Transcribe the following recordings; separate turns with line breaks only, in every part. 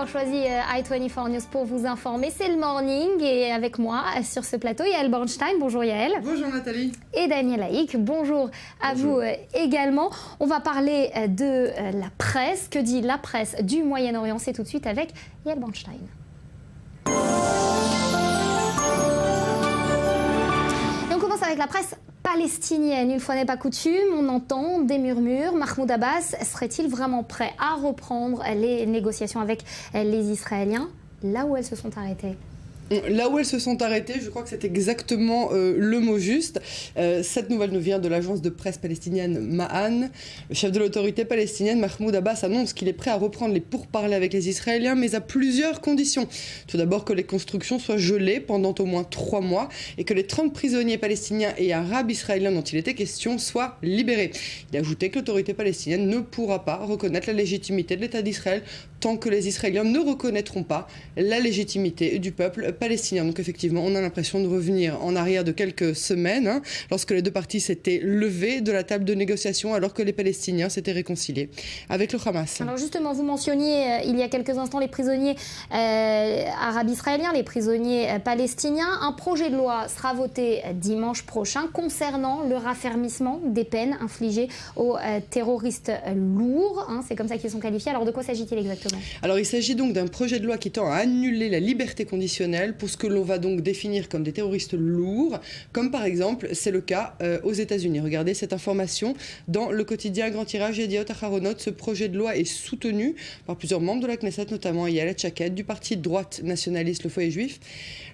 d'avoir choisi i24 News pour vous informer. C'est le morning et avec moi sur ce plateau, Yael Bornstein. Bonjour Yael.
Bonjour Nathalie.
Et Daniel Haïk. Bonjour à vous également. On va parler de la presse. Que dit la presse du Moyen-Orient? C'est tout de suite avec Yael Bornstein. Et on commence avec la presse palestinienne. Une fois n'est pas coutume, on entend des murmures. Mahmoud Abbas serait-il vraiment prêt à reprendre les négociations avec les Israéliens là où elles se sont arrêtées?
Là où elles se sont arrêtées, je crois que c'est exactement le mot juste. Cette nouvelle nous vient de l'agence de presse palestinienne Ma'an. Le chef de l'autorité palestinienne, Mahmoud Abbas, annonce qu'il est prêt à reprendre les pourparlers avec les Israéliens, mais à plusieurs conditions. Tout d'abord, que les constructions soient gelées pendant au moins 3 mois et que les 30 prisonniers palestiniens et arabes israéliens dont il était question soient libérés. Il a ajouté que l'autorité palestinienne ne pourra pas reconnaître la légitimité de l'État d'Israël tant que les Israéliens ne reconnaîtront pas la légitimité du peuple palestinien. Donc effectivement, on a l'impression de revenir en arrière de quelques semaines, lorsque les deux parties s'étaient levées de la table de négociation alors que les Palestiniens s'étaient réconciliés avec le Hamas.
Alors justement, vous mentionniez il y a quelques instants les prisonniers arabes israéliens, les prisonniers palestiniens. Un projet de loi sera voté dimanche prochain concernant le raffermissement des peines infligées aux terroristes lourds. C'est comme ça qu'ils sont qualifiés. Alors de quoi s'agit-il exactement?
Alors il s'agit donc d'un projet de loi qui tend à annuler la liberté conditionnelle pour ce que l'on va donc définir comme des terroristes lourds, comme par exemple c'est le cas aux États-Unis. Regardez cette information dans le quotidien Grand Tirage Yediot Aharonot. Ce projet de loi est soutenu par plusieurs membres de la Knesset, notamment Ayelet Shaked du parti de droite nationaliste Le Foyer Juif.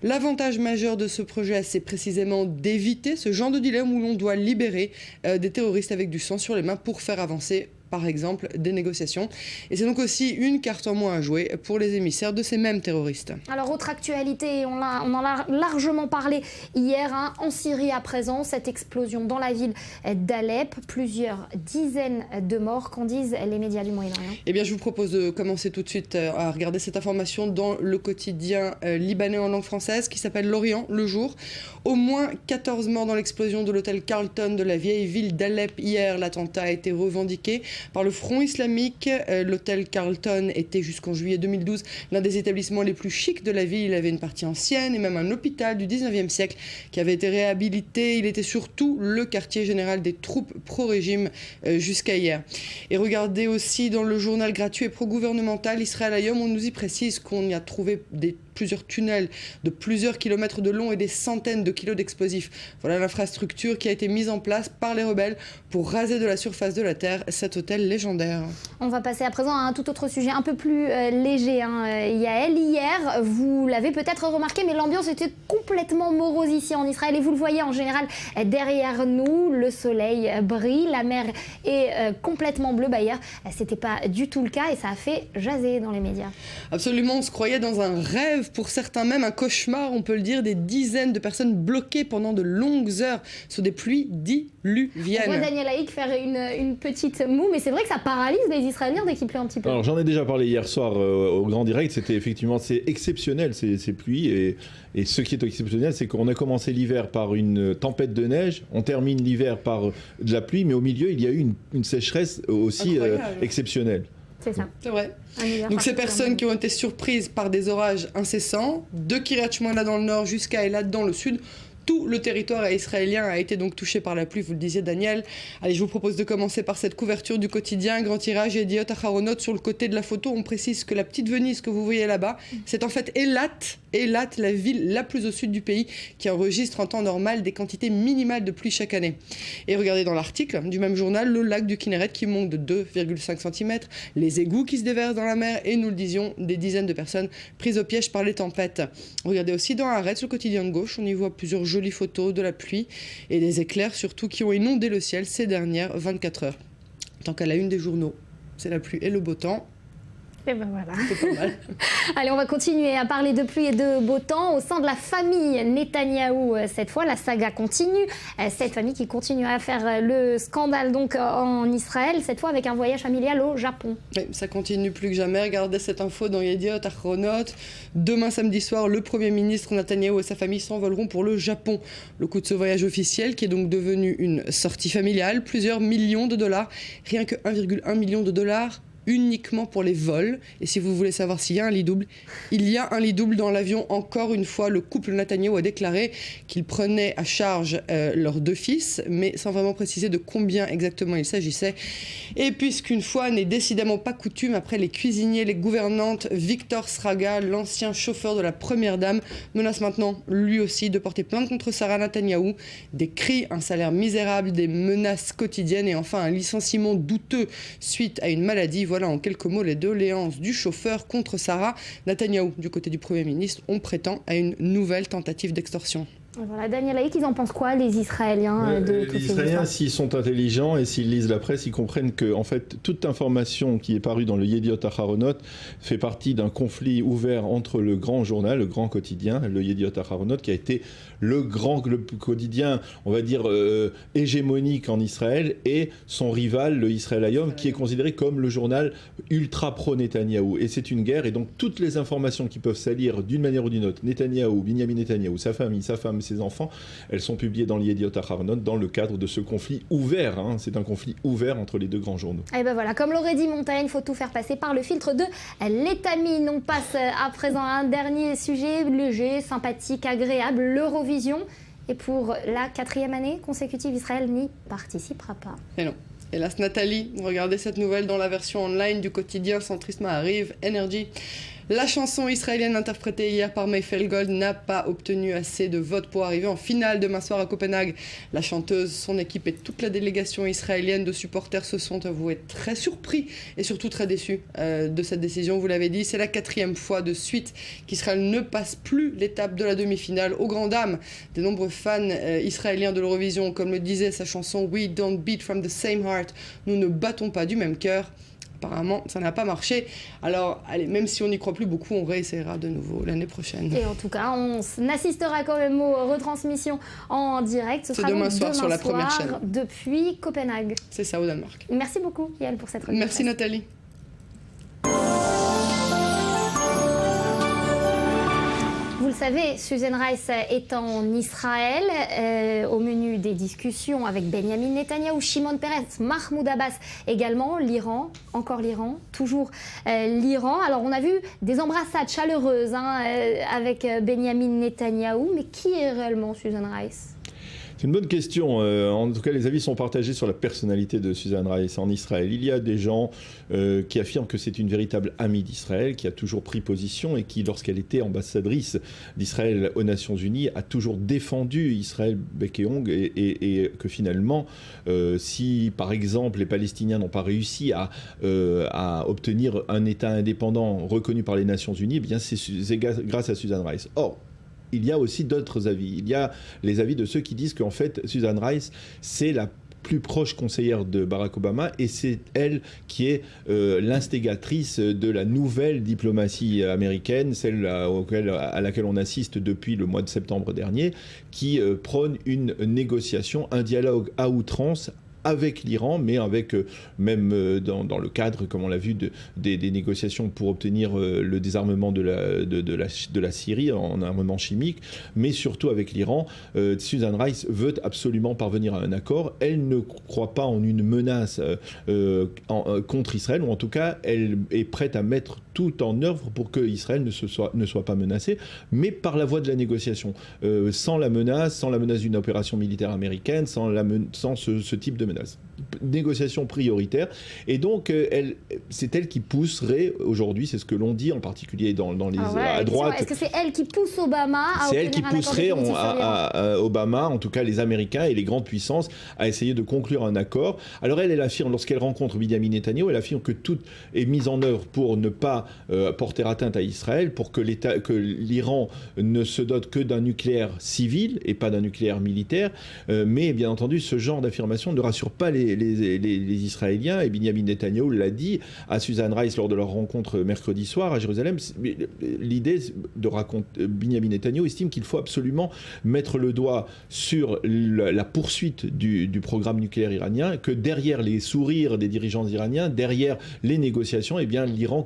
L'avantage majeur de ce projet, c'est précisément d'éviter ce genre de dilemme où l'on doit libérer des terroristes avec du sang sur les mains pour faire avancer par exemple des négociations. Et c'est donc aussi une carte en moins à jouer pour les émissaires de ces mêmes terroristes.
Alors autre actualité, on en a largement parlé hier, en Syrie à présent, cette explosion dans la ville d'Alep, plusieurs dizaines de morts. Qu'en disent les médias du Moyen-Orient? Eh
bien je vous propose de commencer tout de suite à regarder cette information dans le quotidien libanais en langue française qui s'appelle L'Orient, le jour. Au moins 14 morts dans l'explosion de l'hôtel Carlton de la vieille ville d'Alep hier. L'attentat a été revendiqué par le Front islamique. L'hôtel Carlton était jusqu'en juillet 2012 l'un des établissements les plus chics de la ville. Il avait une partie ancienne et même un hôpital du 19e siècle qui avait été réhabilité. Il était surtout le quartier général des troupes pro-régime jusqu'à hier. Et regardez aussi dans le journal gratuit et pro-gouvernemental Israël Hayom, on nous y précise qu'on y a trouvé plusieurs tunnels de plusieurs kilomètres de long et des centaines de kilos d'explosifs. Voilà l'infrastructure qui a été mise en place par les rebelles pour raser de la surface de la terre cet hôtel légendaire.
On va passer à présent à un tout autre sujet, un peu plus léger. Yael, hier, vous l'avez peut-être remarqué, mais l'ambiance était complètement morose ici en Israël. Et vous le voyez en général derrière nous, le soleil brille, la mer est complètement bleue. Hier, c'était pas du tout le cas et ça a fait jaser dans les médias.
Absolument, on se croyait dans un rêve, pour certains même un cauchemar, on peut le dire, des dizaines de personnes bloquées pendant de longues heures sous des pluies diluviennes.
On voit Daniel Haïk faire une petite moue, mais c'est vrai que ça paralyse les Israéliens dès qu'il pleut un petit peu.
Alors j'en ai déjà parlé hier soir au Grand Direct, c'était effectivement, c'est exceptionnel ces pluies, et ce qui est exceptionnel, c'est qu'on a commencé l'hiver par une tempête de neige, on termine l'hiver par de la pluie, mais au milieu il y a eu une sécheresse aussi exceptionnelle.
C'est ça.
C'est vrai. Donc ces personnes qui ont été surprises par des orages incessants, de Kiryat Shmona dans le nord jusqu'à Eilat dans le sud, tout le territoire israélien a été donc touché par la pluie, vous le disiez Daniel. Allez, je vous propose de commencer par cette couverture du quotidien Grand Tirage et Yediot Aharonot. Sur le côté de la photo, on précise que la petite Venise que vous voyez là-bas, c'est en fait Eilat, la ville la plus au sud du pays, qui enregistre en temps normal des quantités minimales de pluie chaque année. Et regardez dans l'article du même journal, le lac du Kinneret qui monte de 2,5 cm, les égouts qui se déversent dans la mer et, nous le disions, des dizaines de personnes prises au piège par les tempêtes. Regardez aussi dans Haaretz, le quotidien de gauche, on y voit plusieurs jolies photos de la pluie et des éclairs surtout qui ont inondé le ciel ces dernières 24 heures. Tant qu'à la une des journaux, c'est la pluie et le beau temps.
Et ben voilà.
C'est pas mal.
Allez, on va continuer à parler de pluie et de beau temps au sein de la famille Netanyahou. Cette fois, la saga continue. Cette famille qui continue à faire le scandale donc en Israël, cette fois avec un voyage familial au Japon.
Oui, ça continue plus que jamais. Regardez cette info dans Yediot Aharonot. Demain samedi soir, le Premier ministre Netanyahou et sa famille s'envoleront pour le Japon. Le coût de ce voyage officiel, qui est donc devenu une sortie familiale, plusieurs millions de dollars. Rien que 1,1 million de dollars uniquement pour les vols. Et si vous voulez savoir s'il y a un lit double, il y a un lit double dans l'avion. Encore une fois, le couple Netanyahou a déclaré qu'il prenait à charge leurs 2 fils, mais sans vraiment préciser de combien exactement il s'agissait. Et puisqu'une fois n'est décidément pas coutume, après les cuisiniers, les gouvernantes, Victor Sraga, l'ancien chauffeur de la première dame, menace maintenant lui aussi de porter plainte contre Sarah Netanyahou. Des cris, un salaire misérable, des menaces quotidiennes et enfin un licenciement douteux suite à une maladie. Voilà en quelques mots les doléances du chauffeur contre Sarah Netanyahou. Du côté du Premier ministre, on prétend à une nouvelle tentative d'extorsion.
Voilà, Daniel Haïk, ils en pensent quoi, les Israéliens de
Les Israéliens, s'ils sont intelligents et s'ils lisent la presse, ils comprennent que en fait, toute information qui est parue dans le Yediot Aharonot fait partie d'un conflit ouvert entre le grand journal, le grand quotidien, le Yediot Aharonot, qui a été le quotidien, on va dire, hégémonique en Israël, et son rival, le Israël Hayom, qui est considéré comme le journal ultra pro-Netanyahou. Et c'est une guerre, et donc toutes les informations qui peuvent salir d'une manière ou d'une autre, Netanyahou, Binyamin Netanyahou, sa famille, ses enfants, elles sont publiées dans l'Yediot Aharonot dans le cadre de ce conflit ouvert. C'est un conflit ouvert entre les 2 grands journaux.
Et ben voilà, comme l'aurait dit Montaigne, il faut tout faire passer par le filtre de l'étamine. On passe à présent à un dernier sujet léger, sympathique, agréable, l'Eurovision. Et pour la 4e année consécutive, Israël n'y participera pas.
Et non. Hélas, Nathalie, regardez cette nouvelle dans la version online du quotidien Centrisme arrive, Energy. La chanson israélienne interprétée hier par Mayfeld Gold n'a pas obtenu assez de votes pour arriver en finale demain soir à Copenhague. La chanteuse, son équipe et toute la délégation israélienne de supporters se sont avoués très surpris et surtout très déçus de cette décision. Vous l'avez dit, c'est la 4e fois de suite qu'Israël ne passe plus l'étape de la demi-finale, aux grandes dames des nombreux fans israéliens de l'Eurovision. Comme le disait sa chanson « We don't beat from the same heart », nous ne battons pas du même cœur. Apparemment, ça n'a pas marché. Alors, allez, même si on n'y croit plus beaucoup, on réessayera de nouveau l'année prochaine.
Et en tout cas, on assistera quand même aux retransmissions en direct. Ce sera
demain soir sur la première chaîne.
Depuis Copenhague.
C'est ça, au Danemark.
Merci beaucoup, Yael, pour cette revue.
Merci, Nathalie.
Vous le savez, Susan Rice est en Israël, au menu des discussions avec Benyamin Netanyahou, Shimon Peres, Mahmoud Abbas, également l'Iran, encore l'Iran, toujours l'Iran. Alors on a vu des embrassades chaleureuses avec Benyamin Netanyahou, mais qui est réellement Susan Rice ?
C'est une bonne question. En tout cas, les avis sont partagés sur la personnalité de Susan Rice en Israël. Il y a des gens qui affirment que c'est une véritable amie d'Israël, qui a toujours pris position et qui, lorsqu'elle était ambassadrice d'Israël aux Nations Unies, a toujours défendu Israël bec et ongle et que finalement, si par exemple les Palestiniens n'ont pas réussi à obtenir un État indépendant reconnu par les Nations Unies, eh bien c'est grâce à Susan Rice. Or, il y a aussi d'autres avis. Il y a les avis de ceux qui disent qu'en fait, Susan Rice, c'est la plus proche conseillère de Barack Obama et c'est elle qui est l'instigatrice de la nouvelle diplomatie américaine, celle à laquelle on assiste depuis le mois de septembre dernier, qui prône une négociation, un dialogue à outrance avec l'Iran, mais avec même dans le cadre, comme on l'a vu, des négociations pour obtenir le désarmement de la Syrie en armement chimique, mais surtout avec l'Iran. Susan Rice veut absolument parvenir à un accord. Elle ne croit pas en une menace contre Israël, ou en tout cas, elle est prête à mettre tout en œuvre pour que Israël ne soit pas menacé, mais par la voie de la négociation, sans la menace d'une opération militaire américaine, sans ce type de menace. Négociation prioritaire. Et donc, c'est elle qui pousserait aujourd'hui, c'est ce que l'on dit en particulier dans les à droite.
Est-ce que c'est elle qui pousse Obama à
C'est elle qui pousserait à Obama, en tout cas les Américains et les grandes puissances, à essayer de conclure un accord. Alors elle affirme, lorsqu'elle rencontre Benyamin Netanyahou, elle affirme que tout est mis en œuvre pour ne pas porter atteinte à Israël, pour que l'Iran ne se dote que d'un nucléaire civil et pas d'un nucléaire militaire. Mais bien entendu, ce genre d'affirmation ne rassure pas les Israéliens, et Benyamin Netanyahou l'a dit à Susan Rice lors de leur rencontre mercredi soir à Jérusalem. L'idée de raconter, Benyamin Netanyahou estime qu'il faut absolument mettre le doigt sur la poursuite du programme nucléaire iranien, que derrière les sourires des dirigeants iraniens, derrière les négociations, eh bien l'Iran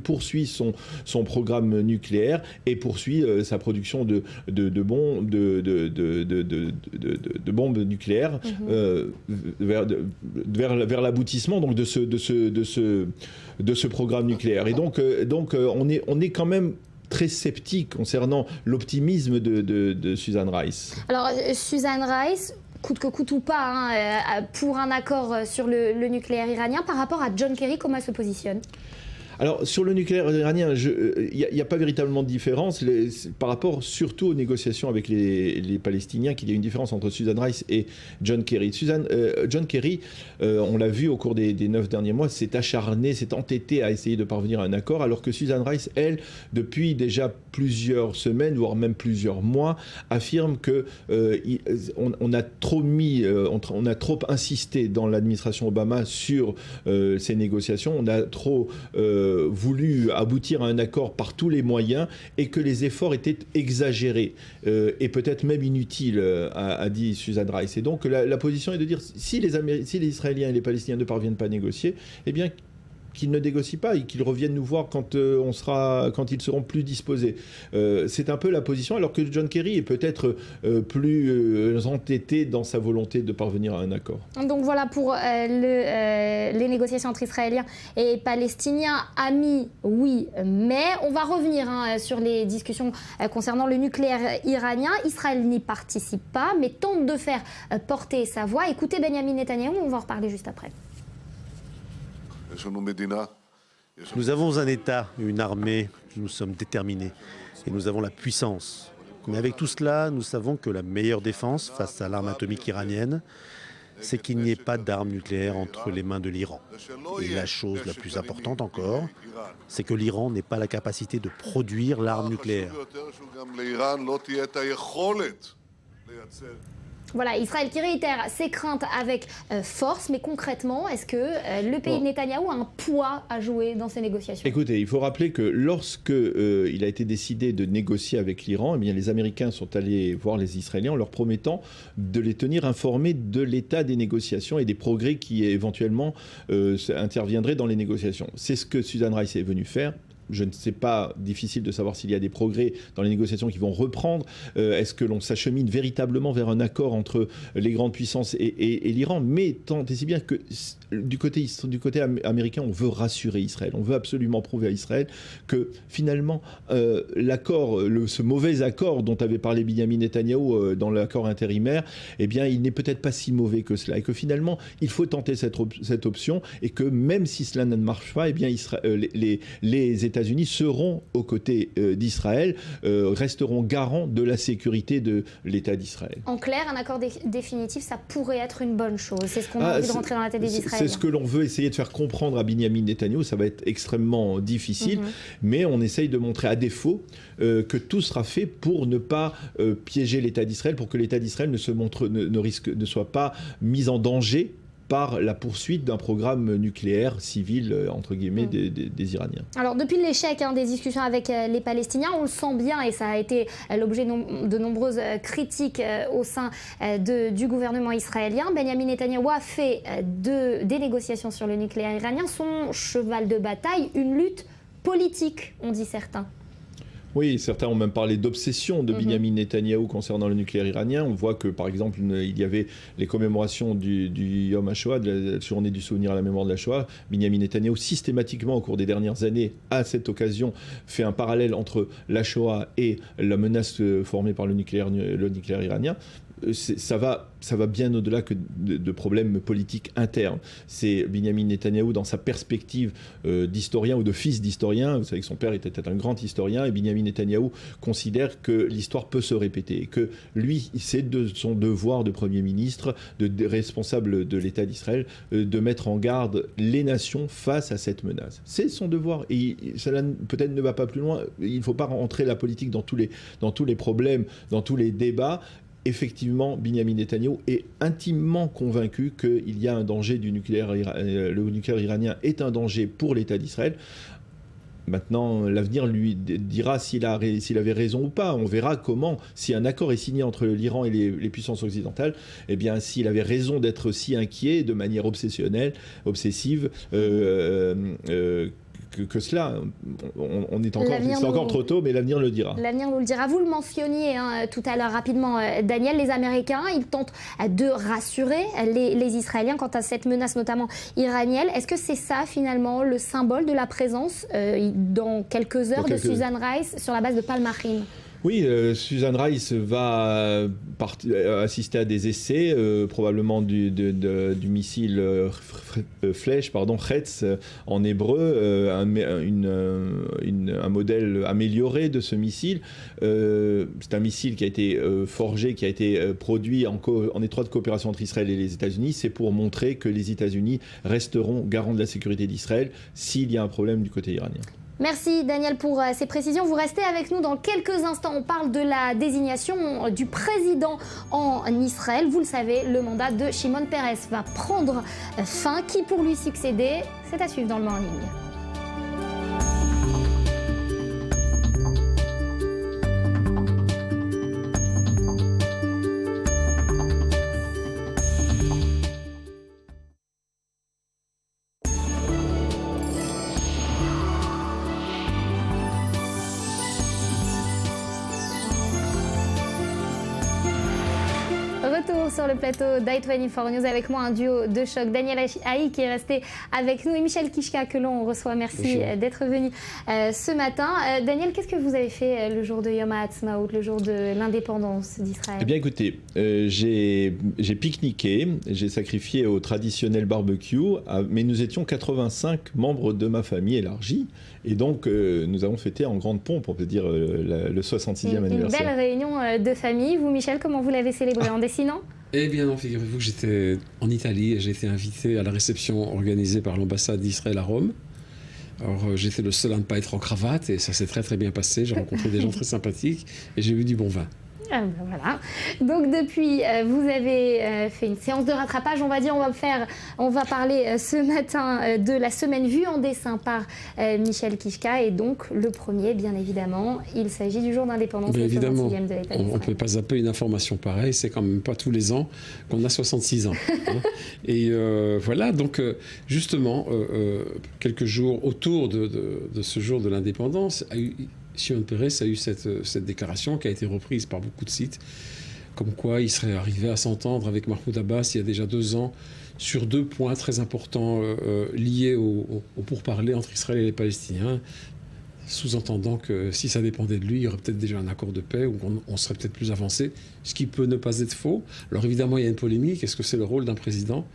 poursuit son programme nucléaire et poursuit sa production de bombes nucléaires vers l'aboutissement donc de ce programme nucléaire. Et donc on est quand même très sceptique concernant l'optimisme de Susan Rice.
Alors, Susan Rice, coûte que coûte ou pas, pour un accord sur le nucléaire iranien, par rapport à John Kerry, comment elle se positionne ?
Alors, sur le nucléaire iranien, il n'y a pas véritablement de différence par rapport surtout aux négociations avec les Palestiniens, qu'il y a une différence entre Susan Rice et John Kerry. John Kerry, on l'a vu au cours des 9 derniers mois, s'est acharné, s'est entêté à essayer de parvenir à un accord, alors que Susan Rice, elle, depuis déjà plusieurs semaines, voire même plusieurs mois, affirme que on a trop insisté dans l'administration Obama sur ces négociations, on a trop voulu aboutir à un accord par tous les moyens et que les efforts étaient exagérés et peut-être même inutiles, a dit Susan Rice. Et donc la position est de dire si les Israéliens et les Palestiniens ne parviennent pas à négocier, eh bien qu'ils ne négocient pas et qu'ils reviennent nous voir quand ils seront plus disposés. C'est un peu la position, alors que John Kerry est peut-être plus entêté dans sa volonté de parvenir à un accord.
Donc voilà pour les négociations entre Israéliens et Palestiniens. Amis, oui, mais on va revenir sur les discussions concernant le nucléaire iranien. Israël n'y participe pas, mais tente de faire porter sa voix. Écoutez Benyamin Netanyahou, on va en reparler juste après.
Nous avons un État, une armée, nous sommes déterminés et nous avons la puissance. Mais avec tout cela, nous savons que la meilleure défense face à l'arme atomique iranienne, c'est qu'il n'y ait pas d'armes nucléaires entre les mains de l'Iran. Et la chose la plus importante encore, c'est que l'Iran n'ait pas la capacité de produire l'arme nucléaire.
Voilà, Israël qui réitère ses craintes avec force, mais concrètement, est-ce que le pays de Netanyahou a un poids à jouer dans ces négociations ?
Écoutez, il faut rappeler que lorsque il a été décidé de négocier avec l'Iran, eh bien, les Américains sont allés voir les Israéliens en leur promettant de les tenir informés de l'état des négociations et des progrès qui éventuellement interviendraient dans les négociations. C'est ce que Susan Rice est venue faire. Je ne sais pas, difficile de savoir s'il y a des progrès dans les négociations qui vont reprendre. Est-ce que l'on s'achemine véritablement vers un accord entre les grandes puissances et l'Iran ? Mais tant et si bien que du côté américain, on veut rassurer Israël. On veut absolument prouver à Israël que finalement, ce mauvais accord dont avait parlé Benyamin Netanyahou dans l'accord intérimaire, eh bien, il n'est peut-être pas si mauvais que cela. Et que finalement, il faut tenter cette option et que même si cela ne marche pas, eh bien, les États-Unis seront aux côtés d'Israël, resteront garants de la sécurité de l'État d'Israël.
En clair, un accord définitif, ça pourrait être une bonne chose. C'est ce qu'on a envie de rentrer dans la tête des Israéliens.
C'est ce que l'on veut essayer de faire comprendre à Benyamin Netanyahou. Ça va être extrêmement difficile, mais on essaye de montrer à défaut que tout sera fait pour ne pas piéger l'État d'Israël, pour que l'État d'Israël ne soit pas mis en danger par la poursuite d'un programme nucléaire civil, entre guillemets, des Iraniens. Alors,
depuis l'échec des discussions avec les Palestiniens, on le sent bien, et ça a été l'objet de nombreuses critiques au sein du gouvernement israélien. Benyamin Netanyahou a fait des négociations sur le nucléaire iranien son cheval de bataille, une lutte politique, ont dit certains.
Oui, certains ont même parlé d'obsession de Benyamin Netanyahou concernant le nucléaire iranien. On voit que, par exemple, il y avait les commémorations du Yom HaShoah, de la journée du souvenir à la mémoire de la Shoah. Benyamin Netanyahou, systématiquement, au cours des dernières années, à cette occasion, fait un parallèle entre la Shoah et la menace formée par le nucléaire iranien. Ça va bien au-delà que de problèmes politiques internes. C'est Benyamin Netanyahou, dans sa perspective d'historien ou de fils d'historien, vous savez que son père était un grand historien, et Benyamin Netanyahou considère que l'histoire peut se répéter, et que lui, c'est de son devoir de Premier ministre, de responsable de l'État d'Israël, de mettre en garde les nations face à cette menace. C'est son devoir, et cela peut-être ne va pas plus loin. Il ne faut pas rentrer la politique dans tous les problèmes, dans tous les débats. Effectivement, Benyamin Netanyahou est intimement convaincu qu'il y a un danger du nucléaire. Le nucléaire iranien est un danger pour l'État d'Israël. Maintenant, l'avenir lui dira s'il avait raison ou pas. On verra comment, si un accord est signé entre l'Iran et les puissances occidentales, eh bien, s'il avait raison d'être si inquiet de manière obsessive, que cela. On est encore,
L'avenir
c'est encore trop tôt, mais l'avenir le dira.
L'avenir nous le dira. Vous le mentionniez tout à l'heure rapidement, Daniel, les Américains, ils tentent de rassurer les Israéliens quant à cette menace notamment iranienne. Est-ce que c'est ça finalement le symbole de la présence dans quelques heures de Susan Rice sur la base de Palmachim?
Oui, Susan Rice va assister à des essais, probablement du missile Flèche, Chetz en hébreu, un modèle amélioré de ce missile. C'est un missile qui a été forgé, qui a été produit en étroite coopération entre Israël et les États-Unis. C'est pour montrer que les États-Unis resteront garants de la sécurité d'Israël s'il y a un problème du côté iranien.
Merci Daniel pour ces précisions. Vous restez avec nous dans quelques instants. On parle de la désignation du président en Israël. Vous le savez, le mandat de Shimon Peres va prendre fin. Qui pour lui succéder? C'est à suivre dans le Morning. Retour sur le plateau d'i24 News avec moi, un duo de choc. Daniel Haï qui est resté avec nous et Michel Kishka que l'on reçoit. Merci d'être venu ce matin. Daniel, qu'est-ce que vous avez fait le jour de Yom HaAtzmaut, le jour de l'indépendance d'Israël?
Eh bien écoutez, j'ai pique-niqué, j'ai sacrifié au traditionnel barbecue, mais nous étions 85 membres de ma famille élargie. Et donc, nous avons fêté en grande pompe, on peut dire, le 66e anniversaire.
Une belle réunion de famille. Vous, Michel, comment vous l'avez célébré? En dessinant?
Eh bien non, figurez-vous que j'étais en Italie et j'ai été invité à la réception organisée par l'ambassade d'Israël à Rome. Alors, j'étais le seul à ne pas être en cravate et ça s'est très très bien passé. J'ai rencontré des gens très sympathiques et j'ai bu du bon vin.
Voilà. Donc depuis, vous avez fait une séance de rattrapage, on va dire. On va parler ce matin de la semaine vue en dessin par Michel Kishka. Et donc le premier, bien évidemment, il s'agit du jour d'indépendance, le 66e de l'État d'Israël.
On ne peut pas zapper une information pareille. C'est quand même pas tous les ans qu'on a 66 ans. Hein. Et voilà, donc justement, quelques jours autour de ce jour de l'indépendance, Shimon Peres a eu cette déclaration qui a été reprise par beaucoup de sites, comme quoi il serait arrivé à s'entendre avec Mahmoud Abbas il y a déjà 2 ans sur 2 points très importants liés au pourparlers entre Israël et les Palestiniens, sous-entendant que si ça dépendait de lui, il y aurait peut-être déjà un accord de paix ou on serait peut-être plus avancé, ce qui peut ne pas être faux. Alors évidemment, il y a une polémique. Est-ce que c'est le rôle d'un président?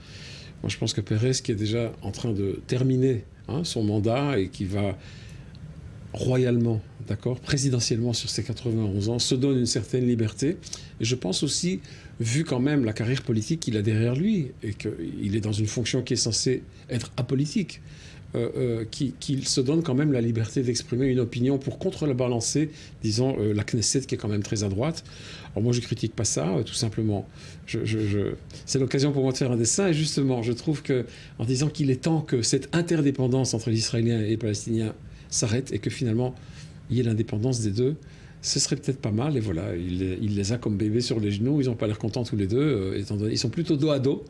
Moi, je pense que Peres, qui est déjà en train de terminer son mandat et qui va royalement, d'accord, présidentiellement sur ses 91 ans, se donne une certaine liberté. Et je pense aussi, vu quand même la carrière politique qu'il a derrière lui, et qu'il est dans une fonction qui est censée être apolitique, qu'il se donne quand même la liberté d'exprimer une opinion pour contrebalancer, disons, la Knesset qui est quand même très à droite. Alors moi, je critique pas ça, tout simplement. C'est l'occasion pour moi de faire un dessin, et justement, je trouve qu'en disant qu'il est temps que cette interdépendance entre les Israéliens et les Palestiniens s'arrête et que finalement il y ait l'indépendance des deux, ce serait peut-être pas mal. Et voilà, il les a comme bébés sur les genoux, ils n'ont pas l'air contents tous les deux, étant donné, ils sont plutôt dos à dos,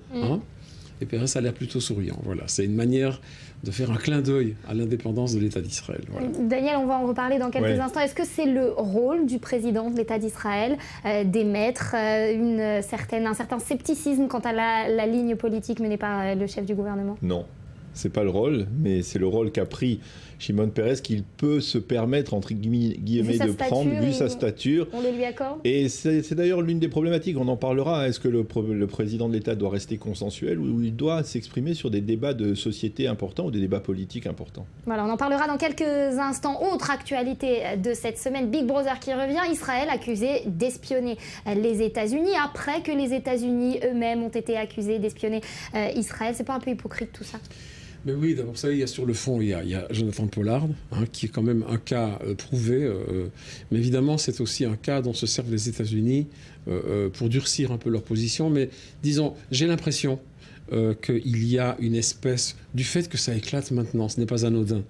et Peres a l'air plutôt souriant. Voilà, c'est une manière de faire un clin d'œil à l'indépendance de l'État d'Israël. Voilà.
Daniel, on va en reparler dans quelques instants. Est-ce que c'est le rôle du président de l'État d'Israël d'émettre un certain scepticisme quant à la ligne politique menée par le chef du gouvernement?
Non. C'est pas le rôle, mais c'est le rôle qu'a pris Shimon Peres, qu'il peut se permettre, entre guillemets, de prendre, vu sa stature.
On le lui accorde.
Et c'est d'ailleurs l'une des problématiques, on en parlera. Est-ce que le président de l'État doit rester consensuel ou il doit s'exprimer sur des débats de société importants ou des débats politiques importants?
Voilà, on en parlera dans quelques instants. Autre actualité de cette semaine, Big Brother qui revient. Israël accusé d'espionner les États-Unis après que les États-Unis eux-mêmes ont été accusés d'espionner Israël. C'est pas un peu hypocrite tout ça?
Mais oui, d'abord ça, il y a sur le fond, il y a Jonathan Pollard, qui est quand même un cas prouvé. Mais évidemment, c'est aussi un cas dont se servent les États-Unis pour durcir un peu leur position. Mais disons, j'ai l'impression qu'il y a une espèce, du fait que ça éclate maintenant, ce n'est pas anodin.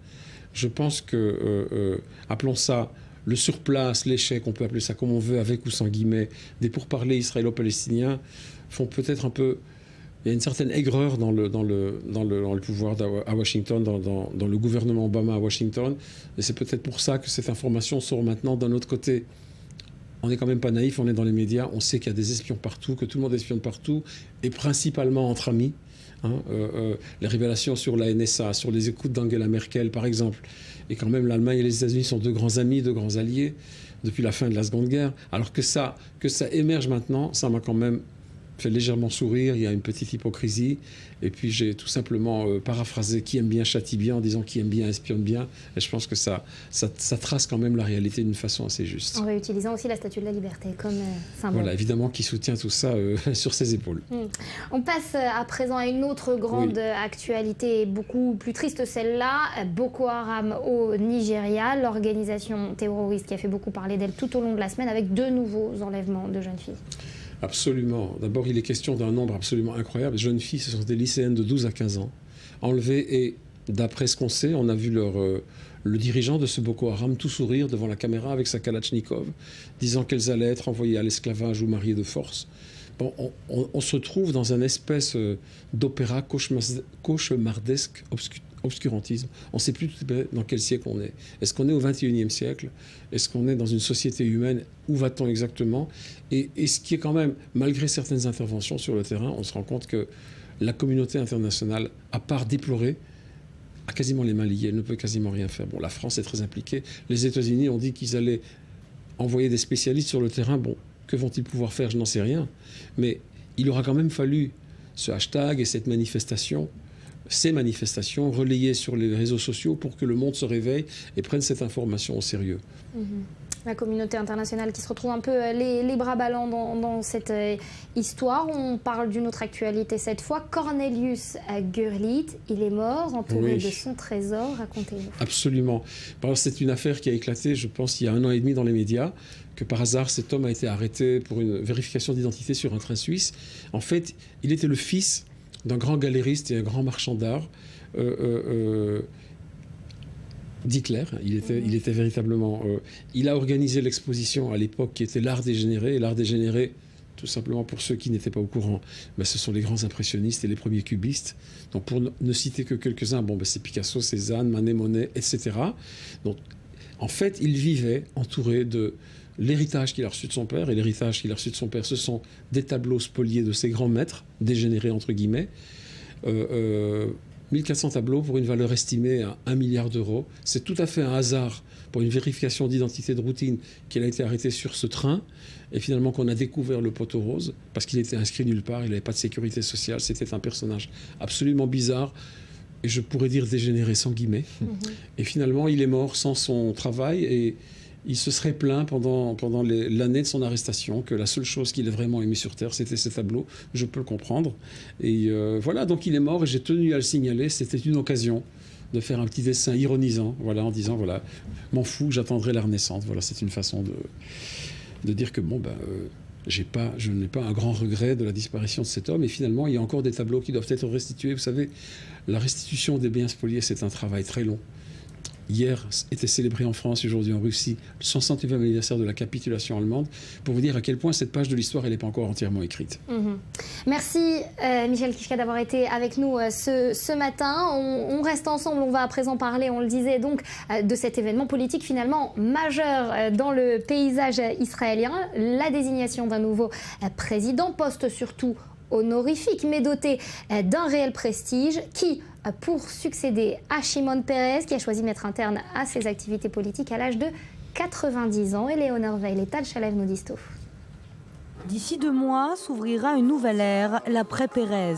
Je pense que, appelons ça le surplace, l'échec, on peut appeler ça comme on veut, avec ou sans guillemets, des pourparlers israélo-palestiniens font peut-être un peu... y a une certaine aigreur dans le pouvoir à Washington, dans le gouvernement Obama à Washington. Et c'est peut-être pour ça que cette information sort maintenant d'un autre côté. On n'est quand même pas naïf, on est dans les médias, on sait qu'il y a des espions partout, que tout le monde espionne partout, et principalement entre amis. Les révélations sur la NSA, sur les écoutes d'Angela Merkel, par exemple. Et quand même, l'Allemagne et les États-Unis sont deux grands amis, deux grands alliés depuis la fin de la Seconde Guerre. Alors que ça émerge maintenant, ça m'a quand même fait légèrement sourire. Il y a une petite hypocrisie. Et puis j'ai tout simplement paraphrasé qui aime bien châtie bien en disant qui aime bien espionne bien. Et je pense que ça trace quand même la réalité d'une façon assez juste.
En réutilisant aussi la Statue de la Liberté comme symbole.
Voilà, évidemment, qui soutient tout ça sur ses épaules.
On passe à présent à une autre grande actualité, beaucoup plus triste celle-là. Boko Haram au Nigeria, l'organisation terroriste qui a fait beaucoup parler d'elle tout au long de la semaine avec 2 nouveaux enlèvements de jeunes filles.
Absolument. D'abord, il est question d'un nombre absolument incroyable. Les jeunes filles, ce sont des lycéennes de 12 à 15 ans, enlevées. Et d'après ce qu'on sait, on a vu le dirigeant de ce Boko Haram tout sourire devant la caméra avec sa Kalachnikov, disant qu'elles allaient être envoyées à l'esclavage ou mariées de force. Bon, on se trouve dans une espèce d'opéra cauchemardesque, obscurantisme. On ne sait plus dans quel siècle on est. Est-ce qu'on est au XXIe siècle? Est-ce qu'on est dans une société humaine? Où va-t-on exactement? Et ce qui est quand même, malgré certaines interventions sur le terrain, on se rend compte que la communauté internationale, à part déplorer, a quasiment les mains liées. Elle ne peut quasiment rien faire. Bon, la France est très impliquée. Les États-Unis ont dit qu'ils allaient envoyer des spécialistes sur le terrain. Bon, que vont-ils pouvoir faire? Je n'en sais rien. Mais il aura quand même fallu ce hashtag et ces manifestations relayées sur les réseaux sociaux pour que le monde se réveille et prenne cette information au sérieux.
La communauté internationale qui se retrouve un peu les bras ballants dans cette histoire. On parle d'une autre actualité cette fois. Cornelius Gurlitt, il est mort, entouré de son trésor. Racontez-nous.
Absolument. C'est une affaire qui a éclaté, je pense, il y a 1 an et demi dans les médias, que par hasard, cet homme a été arrêté pour une vérification d'identité sur un train suisse. En fait, il était le fils d'un grand galériste et un grand marchand d'art, d'Hitler. Il était véritablement... il a organisé l'exposition à l'époque qui était l'art dégénéré. Et l'art dégénéré, tout simplement pour ceux qui n'étaient pas au courant, ce sont les grands impressionnistes et les premiers cubistes. Donc pour ne citer que quelques-uns, c'est Picasso, Cézanne, Manet, Monet, etc. Donc en fait, il vivait entouré de l'héritage qu'il a reçu de son père. Et l'héritage qu'il a reçu de son père, ce sont des tableaux spoliés de ses grands maîtres, dégénérés entre guillemets. 1400 tableaux pour une valeur estimée à 1 milliard d'euros. C'est tout à fait un hasard pour une vérification d'identité de routine qu'il a été arrêté sur ce train et finalement qu'on a découvert le poteau rose parce qu'il était inscrit nulle part, il n'avait pas de sécurité sociale, c'était un personnage absolument bizarre et je pourrais dire dégénéré sans guillemets. Et finalement il est mort sans son travail et il se serait plaint pendant l'année de son arrestation que la seule chose qu'il ait vraiment aimé sur Terre, c'était ses tableaux. Je peux le comprendre. Et voilà, donc il est mort et j'ai tenu à le signaler. C'était une occasion de faire un petit dessin ironisant, voilà, en disant, voilà, m'en fous, j'attendrai la Renaissance. Voilà, c'est une façon de dire que, je n'ai pas un grand regret de la disparition de cet homme. Et finalement, il y a encore des tableaux qui doivent être restitués. Vous savez, la restitution des biens spoliés, c'est un travail très long. Hier était célébré en France, aujourd'hui en Russie, le 160e anniversaire de la capitulation allemande, pour vous dire à quel point cette page de l'histoire, elle n'est pas encore entièrement écrite.
Merci Michel Kichka d'avoir été avec nous ce matin. On reste ensemble, on va à présent parler, on le disait donc, de cet événement politique finalement majeur dans le paysage israélien, la désignation d'un nouveau président, poste surtout honorifique, mais doté d'un réel prestige, qui, pour succéder à Shimon Peres, qui a choisi de mettre un terme à ses activités politiques à l'âge de 90 ans. Éléonore Veil et Tal Shalev nous disent tout.
D'ici 2 mois s'ouvrira une nouvelle ère, l'après-Pérez.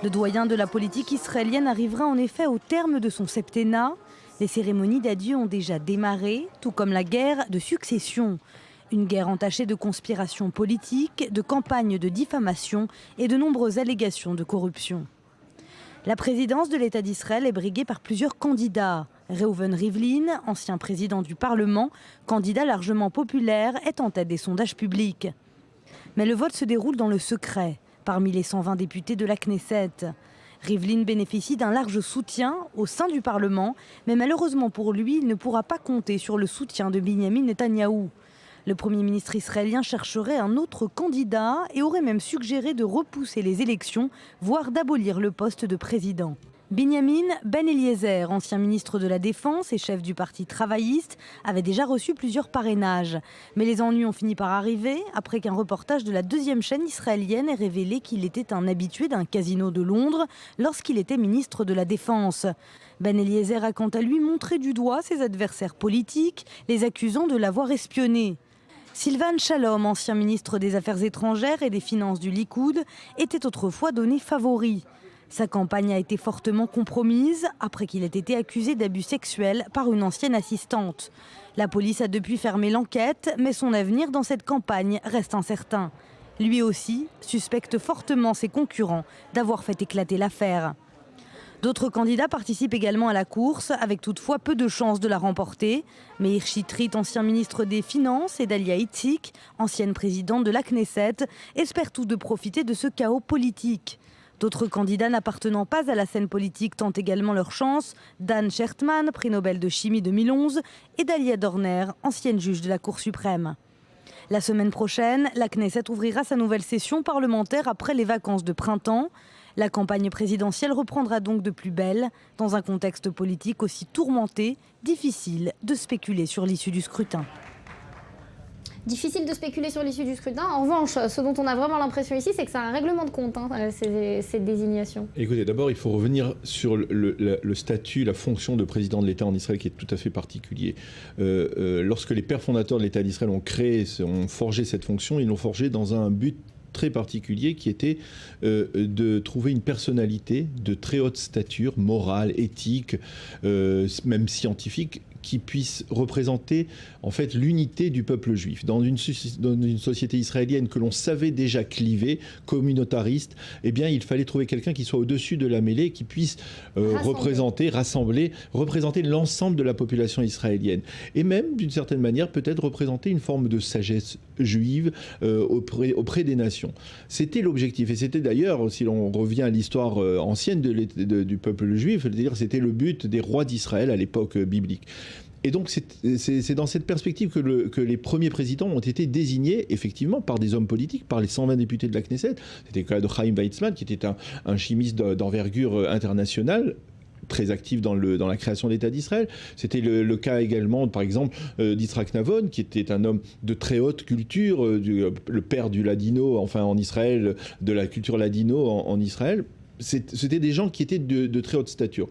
Le doyen de la politique israélienne arrivera en effet au terme de son septennat. Les cérémonies d'adieu ont déjà démarré, tout comme la guerre de succession. Une guerre entachée de conspirations politiques, de campagnes de diffamation et de nombreuses allégations de corruption. La présidence de l'État d'Israël est briguée par plusieurs candidats. Reuven Rivlin, ancien président du Parlement, candidat largement populaire, est en tête des sondages publics. Mais le vote se déroule dans le secret, parmi les 120 députés de la Knesset. Rivlin bénéficie d'un large soutien au sein du Parlement, mais malheureusement pour lui, il ne pourra pas compter sur le soutien de Binyamin Netanyahou. Le Premier ministre israélien chercherait un autre candidat et aurait même suggéré de repousser les élections, voire d'abolir le poste de président. Binyamin Ben Eliezer, ancien ministre de la Défense et chef du parti travailliste, avait déjà reçu plusieurs parrainages. Mais les ennuis ont fini par arriver après qu'un reportage de la deuxième chaîne israélienne ait révélé qu'il était un habitué d'un casino de Londres lorsqu'il était ministre de la Défense. Ben Eliezer a quant à lui montré du doigt ses adversaires politiques, les accusant de l'avoir espionné. Sylvan Shalom, ancien ministre des Affaires étrangères et des Finances du Likoud, était autrefois donné favori. Sa campagne a été fortement compromise après qu'il ait été accusé d'abus sexuels par une ancienne assistante. La police a depuis fermé l'enquête, mais son avenir dans cette campagne reste incertain. Lui aussi suspecte fortement ses concurrents d'avoir fait éclater l'affaire. D'autres candidats participent également à la course, avec toutefois peu de chances de la remporter. Meir Shitrit, ancien ministre des Finances, et Dalia Itzik, ancienne présidente de la Knesset, espèrent tous de profiter de ce chaos politique. D'autres candidats n'appartenant pas à la scène politique tentent également leur chance. Dan Schertman, prix Nobel de chimie 2011, et Dalia Dorner, ancienne juge de la Cour suprême. La semaine prochaine, la Knesset ouvrira sa nouvelle session parlementaire après les vacances de printemps. La campagne présidentielle reprendra donc de plus belle. Dans un contexte politique aussi tourmenté, difficile de spéculer sur l'issue du scrutin.
Difficile de spéculer sur l'issue du scrutin. En revanche, ce dont on a vraiment l'impression ici, c'est que c'est un règlement de compte, cette désignation.
Écoutez, d'abord, il faut revenir sur le statut, la fonction de président de l'État en Israël qui est tout à fait particulier. Lorsque les pères fondateurs de l'État d'Israël ont forgé cette fonction, ils l'ont forgé dans un but très particulier qui était de trouver une personnalité de très haute stature, morale, éthique, même scientifique, qui puisse représenter en fait l'unité du peuple juif. Dans une société israélienne que l'on savait déjà clivée, communautariste, eh bien il fallait trouver quelqu'un qui soit au-dessus de la mêlée, qui puisse représenter l'ensemble de la population israélienne. Et même, d'une certaine manière, peut-être représenter une forme de sagesse juive auprès des nations. C'était l'objectif. Et c'était d'ailleurs, si l'on revient à l'histoire ancienne du peuple juif, c'est-à-dire c'était le but des rois d'Israël à l'époque biblique. Et donc c'est dans cette perspective que les premiers présidents ont été désignés effectivement par des hommes politiques, par les 120 députés de la Knesset. C'était le cas de Chaim Weizmann, qui était un chimiste d'envergure internationale, très actif dans la création de l'État d'Israël. C'était le cas également, par exemple, d'Yitzhak Navon, qui était un homme de très haute culture, le père du ladino, enfin en Israël, de la culture ladino en Israël. C'était des gens qui étaient de très haute stature.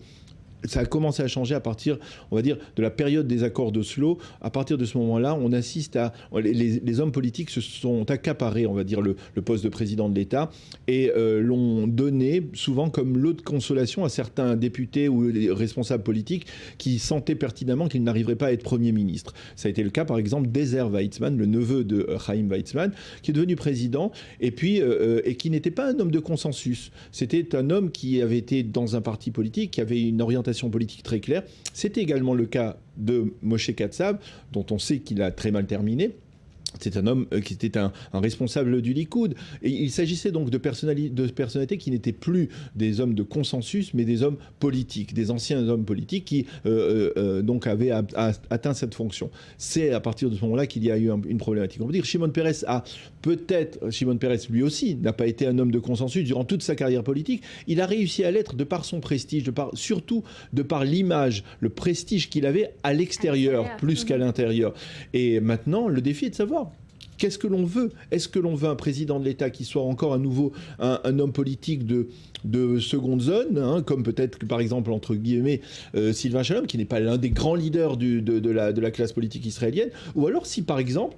Ça a commencé à changer à partir, on va dire, de la période des accords d'Oslo. À partir de ce moment-là, on assiste à... Les hommes politiques se sont accaparés, on va dire, le poste de président de l'État et l'ont donné souvent comme lot de consolation à certains députés ou responsables politiques qui sentaient pertinemment qu'ils n'arriveraient pas à être Premier ministre. Ça a été le cas, par exemple, d'Ezer Weizmann, le neveu de Chaim Weizmann, qui est devenu président et qui n'était pas un homme de consensus. C'était un homme qui avait été dans un parti politique, qui avait une orientation politique très claire. C'était également le cas de Moshe Katsav, dont on sait qu'il a très mal terminé. C'est un homme qui était un responsable du Likoud. Et il s'agissait donc de personnalités qui n'étaient plus des hommes de consensus, mais des hommes politiques, des anciens hommes politiques qui donc avaient atteint cette fonction. C'est à partir de ce moment-là qu'il y a eu une problématique. On peut dire Shimon Peres Shimon Peres lui aussi n'a pas été un homme de consensus durant toute sa carrière politique. Il a réussi à l'être de par son prestige, surtout de par l'image, le prestige qu'il avait à l'extérieur plus qu'à l'intérieur. Et maintenant, le défi est de savoir qu'est-ce que l'on veut. Est-ce que l'on veut un président de l'État qui soit encore à nouveau un homme politique de seconde zone, comme peut-être par exemple entre guillemets Sylvan Shalom, qui n'est pas l'un des grands leaders de la classe politique israélienne, ou alors si par exemple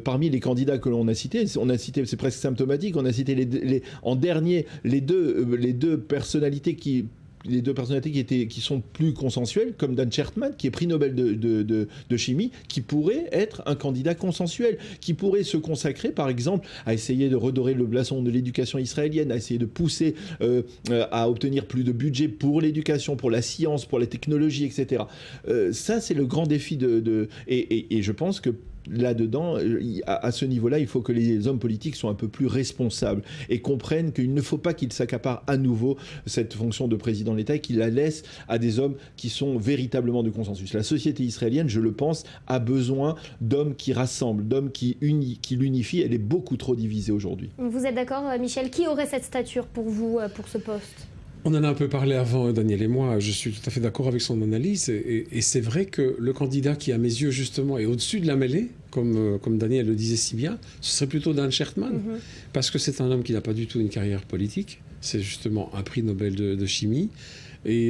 parmi les candidats que l'on a cités, c'est presque symptomatique, on a cité en dernier les deux personnalités qui sont plus consensuelles, comme Dan Schertman, qui est prix Nobel de chimie, qui pourrait être un candidat consensuel, qui pourrait se consacrer, par exemple, à essayer de redorer le blason de l'éducation israélienne, à essayer de pousser à obtenir plus de budget pour l'éducation, pour la science, pour la technologie, etc. Ça, c'est le grand défi et je pense que là-dedans, à ce niveau-là, il faut que les hommes politiques soient un peu plus responsables et comprennent qu'il ne faut pas qu'ils s'accaparent à nouveau cette fonction de président de l'État et qu'ils la laissent à des hommes qui sont véritablement de consensus. La société israélienne, je le pense, a besoin d'hommes qui rassemblent, d'hommes qui l'unifient. Elle est beaucoup trop divisée aujourd'hui.
Vous êtes d'accord, Michel? Qui aurait cette stature pour vous, pour ce poste?
On en a un peu parlé avant, Daniel et moi. Je suis tout à fait d'accord avec son analyse. Et c'est vrai que le candidat qui, à mes yeux, justement, est au-dessus de la mêlée, comme Daniel le disait si bien, ce serait plutôt Dan Schertman. Parce que c'est un homme qui n'a pas du tout une carrière politique. C'est justement un prix Nobel de chimie. Mais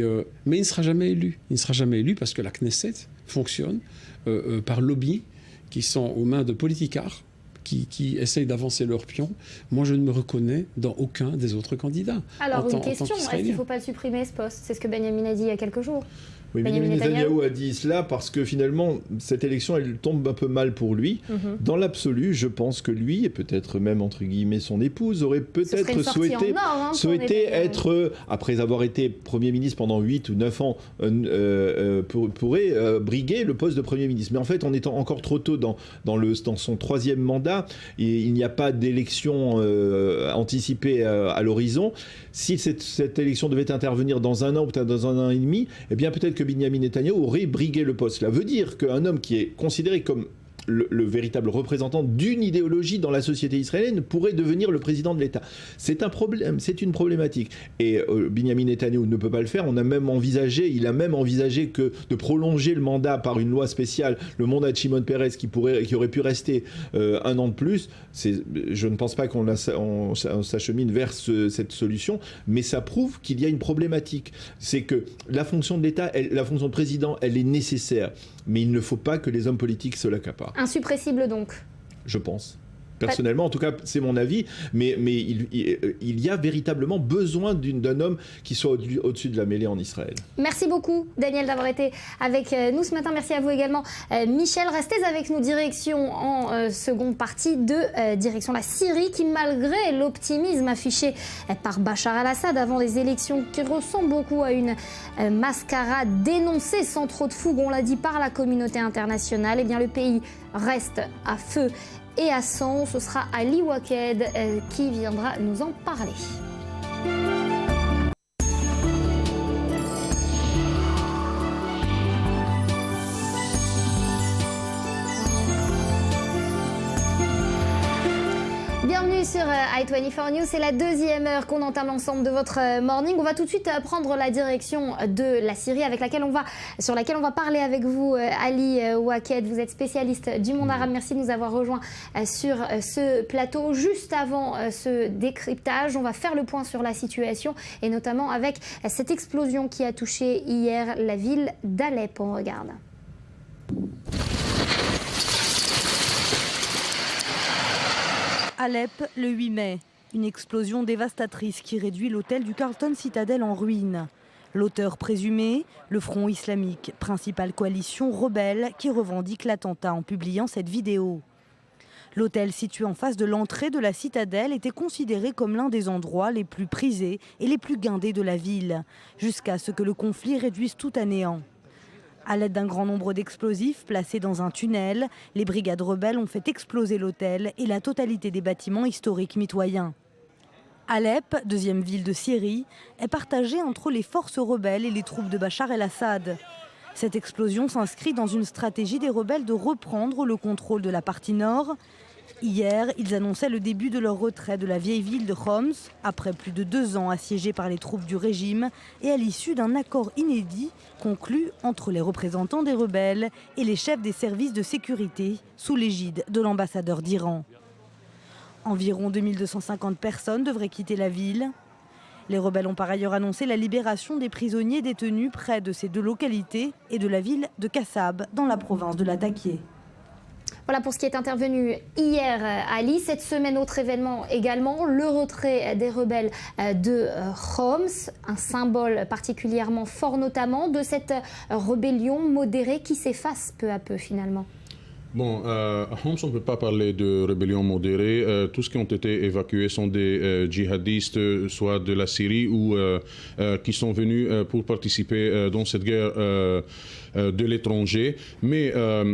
il ne sera jamais élu. Il ne sera jamais élu parce que la Knesset fonctionne par lobby qui sont aux mains de politicards qui essayent d'avancer leurs pions. Moi, je ne me reconnais dans aucun des autres candidats.
Alors, une question, est-ce qu'il ne faut pas le supprimer, ce poste? C'est ce que Benjamin a dit il y a quelques jours.
Oui, Benjamin Netanyahou a dit cela parce que finalement, cette élection, elle tombe un peu mal pour lui. Dans l'absolu, je pense que lui, et peut-être même entre guillemets son épouse, aurait peut-être souhaité être, après avoir été Premier ministre pendant 8 ou 9 ans, pourrait briguer le poste de Premier ministre. Mais en fait, en étant encore trop tôt dans son 3e mandat, et il n'y a pas d'élection anticipée à l'horizon. Si cette élection devait intervenir dans 1 an ou peut-être dans 1 an et demi, eh bien peut-être que Benjamin Netanyahou aurait brigué le poste. Cela veut dire qu'un homme qui est considéré comme le véritable représentant d'une idéologie dans la société israélienne pourrait devenir le président de l'État. C'est un problème, c'est une problématique. Et Benjamin Netanyahou ne peut pas le faire. Il a même envisagé que de prolonger le mandat par une loi spéciale, le mandat de Shimon Peres qui aurait pu rester 1 an de plus. Je ne pense pas qu'on s'achemine vers cette solution, mais ça prouve qu'il y a une problématique. C'est que la fonction de l'État, la fonction de président, elle est nécessaire. Mais il ne faut pas que les hommes politiques se l'accaparent.
Insuppressible donc?
Je pense. Personnellement, en tout cas, c'est mon avis, mais il y a véritablement besoin d'un homme qui soit au-dessus de la mêlée en Israël.
Merci beaucoup, Daniel, d'avoir été avec nous ce matin. Merci à vous également, Michel. Restez avec nous, direction en seconde partie direction la Syrie, qui, malgré l'optimisme affiché par Bachar al-Assad avant les élections, qui ressemble beaucoup à une mascarade dénoncée sans trop de fougue, on l'a dit, par la communauté internationale, eh bien le pays reste à feu et à sang. Ce sera Ali Waked qui viendra nous en parler. Bienvenue sur i24 News, c'est la 2e heure qu'on entame l'ensemble de votre morning. On va tout de suite prendre la direction de la Syrie sur laquelle on va parler avec vous, Ali Waked. Vous êtes spécialiste du monde arabe. Merci de nous avoir rejoints sur ce plateau. Juste avant ce décryptage, on va faire le point sur la situation et notamment avec cette explosion qui a touché hier la ville d'Alep. On regarde.
Alep, le 8 mai. Une explosion dévastatrice qui réduit l'hôtel du Carlton Citadel en ruine. L'auteur présumé, le Front islamique, principale coalition rebelle qui revendique l'attentat en publiant cette vidéo. L'hôtel situé en face de l'entrée de la citadelle était considéré comme l'un des endroits les plus prisés et les plus guindés de la ville, jusqu'à ce que le conflit réduise tout à néant. À l'aide d'un grand nombre d'explosifs placés dans un tunnel, les brigades rebelles ont fait exploser l'hôtel et la totalité des bâtiments historiques mitoyens. Alep, 2e ville de Syrie, est partagée entre les forces rebelles et les troupes de Bachar el-Assad. Cette explosion s'inscrit dans une stratégie des rebelles de reprendre le contrôle de la partie nord. Hier, ils annonçaient le début de leur retrait de la vieille ville de Homs, après plus de 2 ans assiégée par les troupes du régime et à l'issue d'un accord inédit conclu entre les représentants des rebelles et les chefs des services de sécurité sous l'égide de l'ambassadeur d'Iran. Environ 2250 personnes devraient quitter la ville. Les rebelles ont par ailleurs annoncé la libération des prisonniers détenus près de ces 2 localités et de la ville de Kassab, dans la province de Latakia.
Voilà pour ce qui est intervenu hier, Ali. Cette semaine, autre événement également, le retrait des rebelles de Homs, un symbole particulièrement fort notamment de cette rébellion modérée qui s'efface peu à peu finalement.
Bon, à Homs, on ne peut pas parler de rébellion modérée. Tous ceux qui ont été évacués sont des djihadistes, soit de la Syrie ou qui sont venus pour participer dans cette guerre de l'étranger. Mais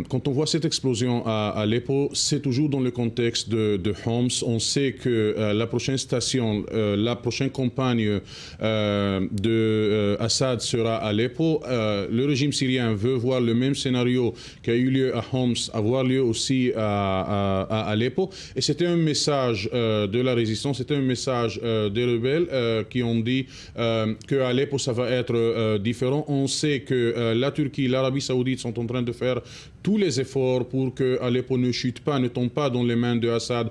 quand on voit cette explosion à Aleppo, c'est toujours dans le contexte de Homs. On sait que la prochaine station, la prochaine campagne de Assad sera à Aleppo. Le régime syrien veut voir le même scénario qui a eu lieu à Homs avoir lieu aussi à Aleppo. Et c'était un message de la résistance, c'était un message des rebelles qui ont dit qu'à Aleppo, ça va être différent. On sait que la Turquie, l'Arabie Saoudite sont en train de faire tous les efforts pour que Aleppo ne chute pas, ne tombe pas dans les mains de Assad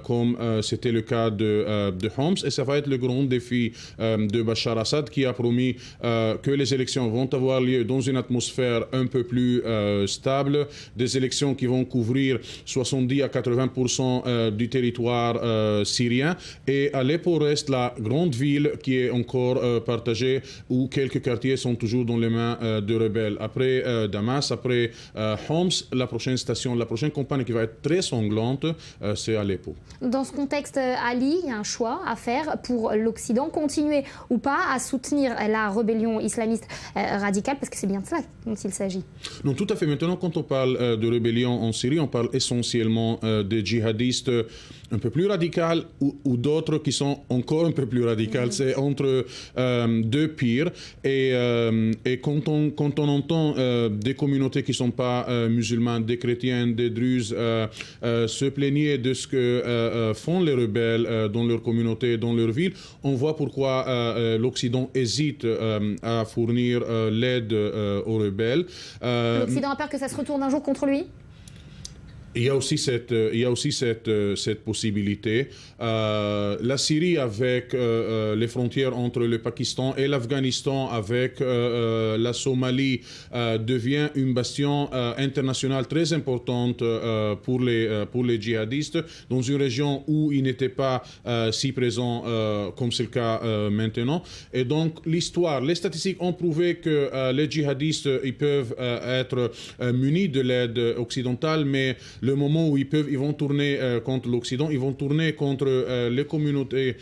comme c'était le cas de Homs. Et ça va être le grand défi de Bachar Assad qui a promis que les élections vont avoir lieu dans une atmosphère un peu plus stable, des élections qui vont couvrir 70 à 80% du territoire syrien. Et Aleppo reste la grande ville qui est encore partagée où quelques quartiers sont toujours dans les mains de rebelles. Après Damas, après Homs, la prochaine station, la prochaine campagne qui va être très sanglante, c'est Aleppo.
Dans ce contexte, Ali, il y a un choix à faire pour l'Occident, continuer ou pas à soutenir la rébellion islamiste radicale, parce que c'est bien de ça dont il s'agit.
Non, tout à fait. Maintenant, quand on parle de rébellion en Syrie, on parle essentiellement des djihadistes un peu plus radicaux ou d'autres qui sont encore un peu plus radicaux. C'est entre deux pires. Et quand on entend des communautés qui ne sont pas musulmanes, des chrétiens, des druzes, se plaigner de ce que font les rebelles dans leur communauté, dans leur ville, on voit pourquoi l'Occident hésite à fournir l'aide aux rebelles.
L'Occident a peur que ça se retourne un jour contre lui ?
Il y a aussi cette possibilité. La Syrie, avec les frontières entre le Pakistan et l'Afghanistan, avec la Somalie, devient une bastion internationale très importante pour les djihadistes, dans une région où ils n'étaient pas si présents comme c'est le cas maintenant. Et donc, les statistiques ont prouvé que les djihadistes, ils peuvent être munis de l'aide occidentale, mais le moment où ils vont tourner contre l'Occident, ils vont tourner contre les communautés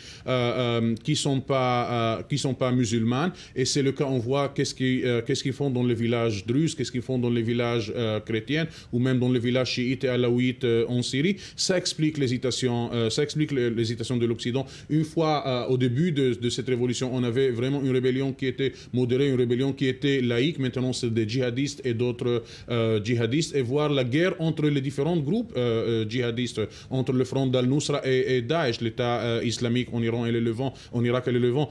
qui sont pas musulmanes. Et c'est le cas, on voit qu'est-ce qu'ils font dans les villages druzes, qu'est-ce qu'ils font dans les villages chrétiens, ou même dans les villages chiites et alaouites en Syrie. Ça explique l'hésitation de l'Occident. Une fois, au début de cette révolution, on avait vraiment une rébellion qui était modérée, une rébellion qui était laïque. Maintenant, c'est des djihadistes et d'autres djihadistes. Et voir la guerre entre les différents groupes djihadistes, entre le front d'Al-Nusra et Daesh, l'État islamique en Iran et le Levant, en Irak et le Levant.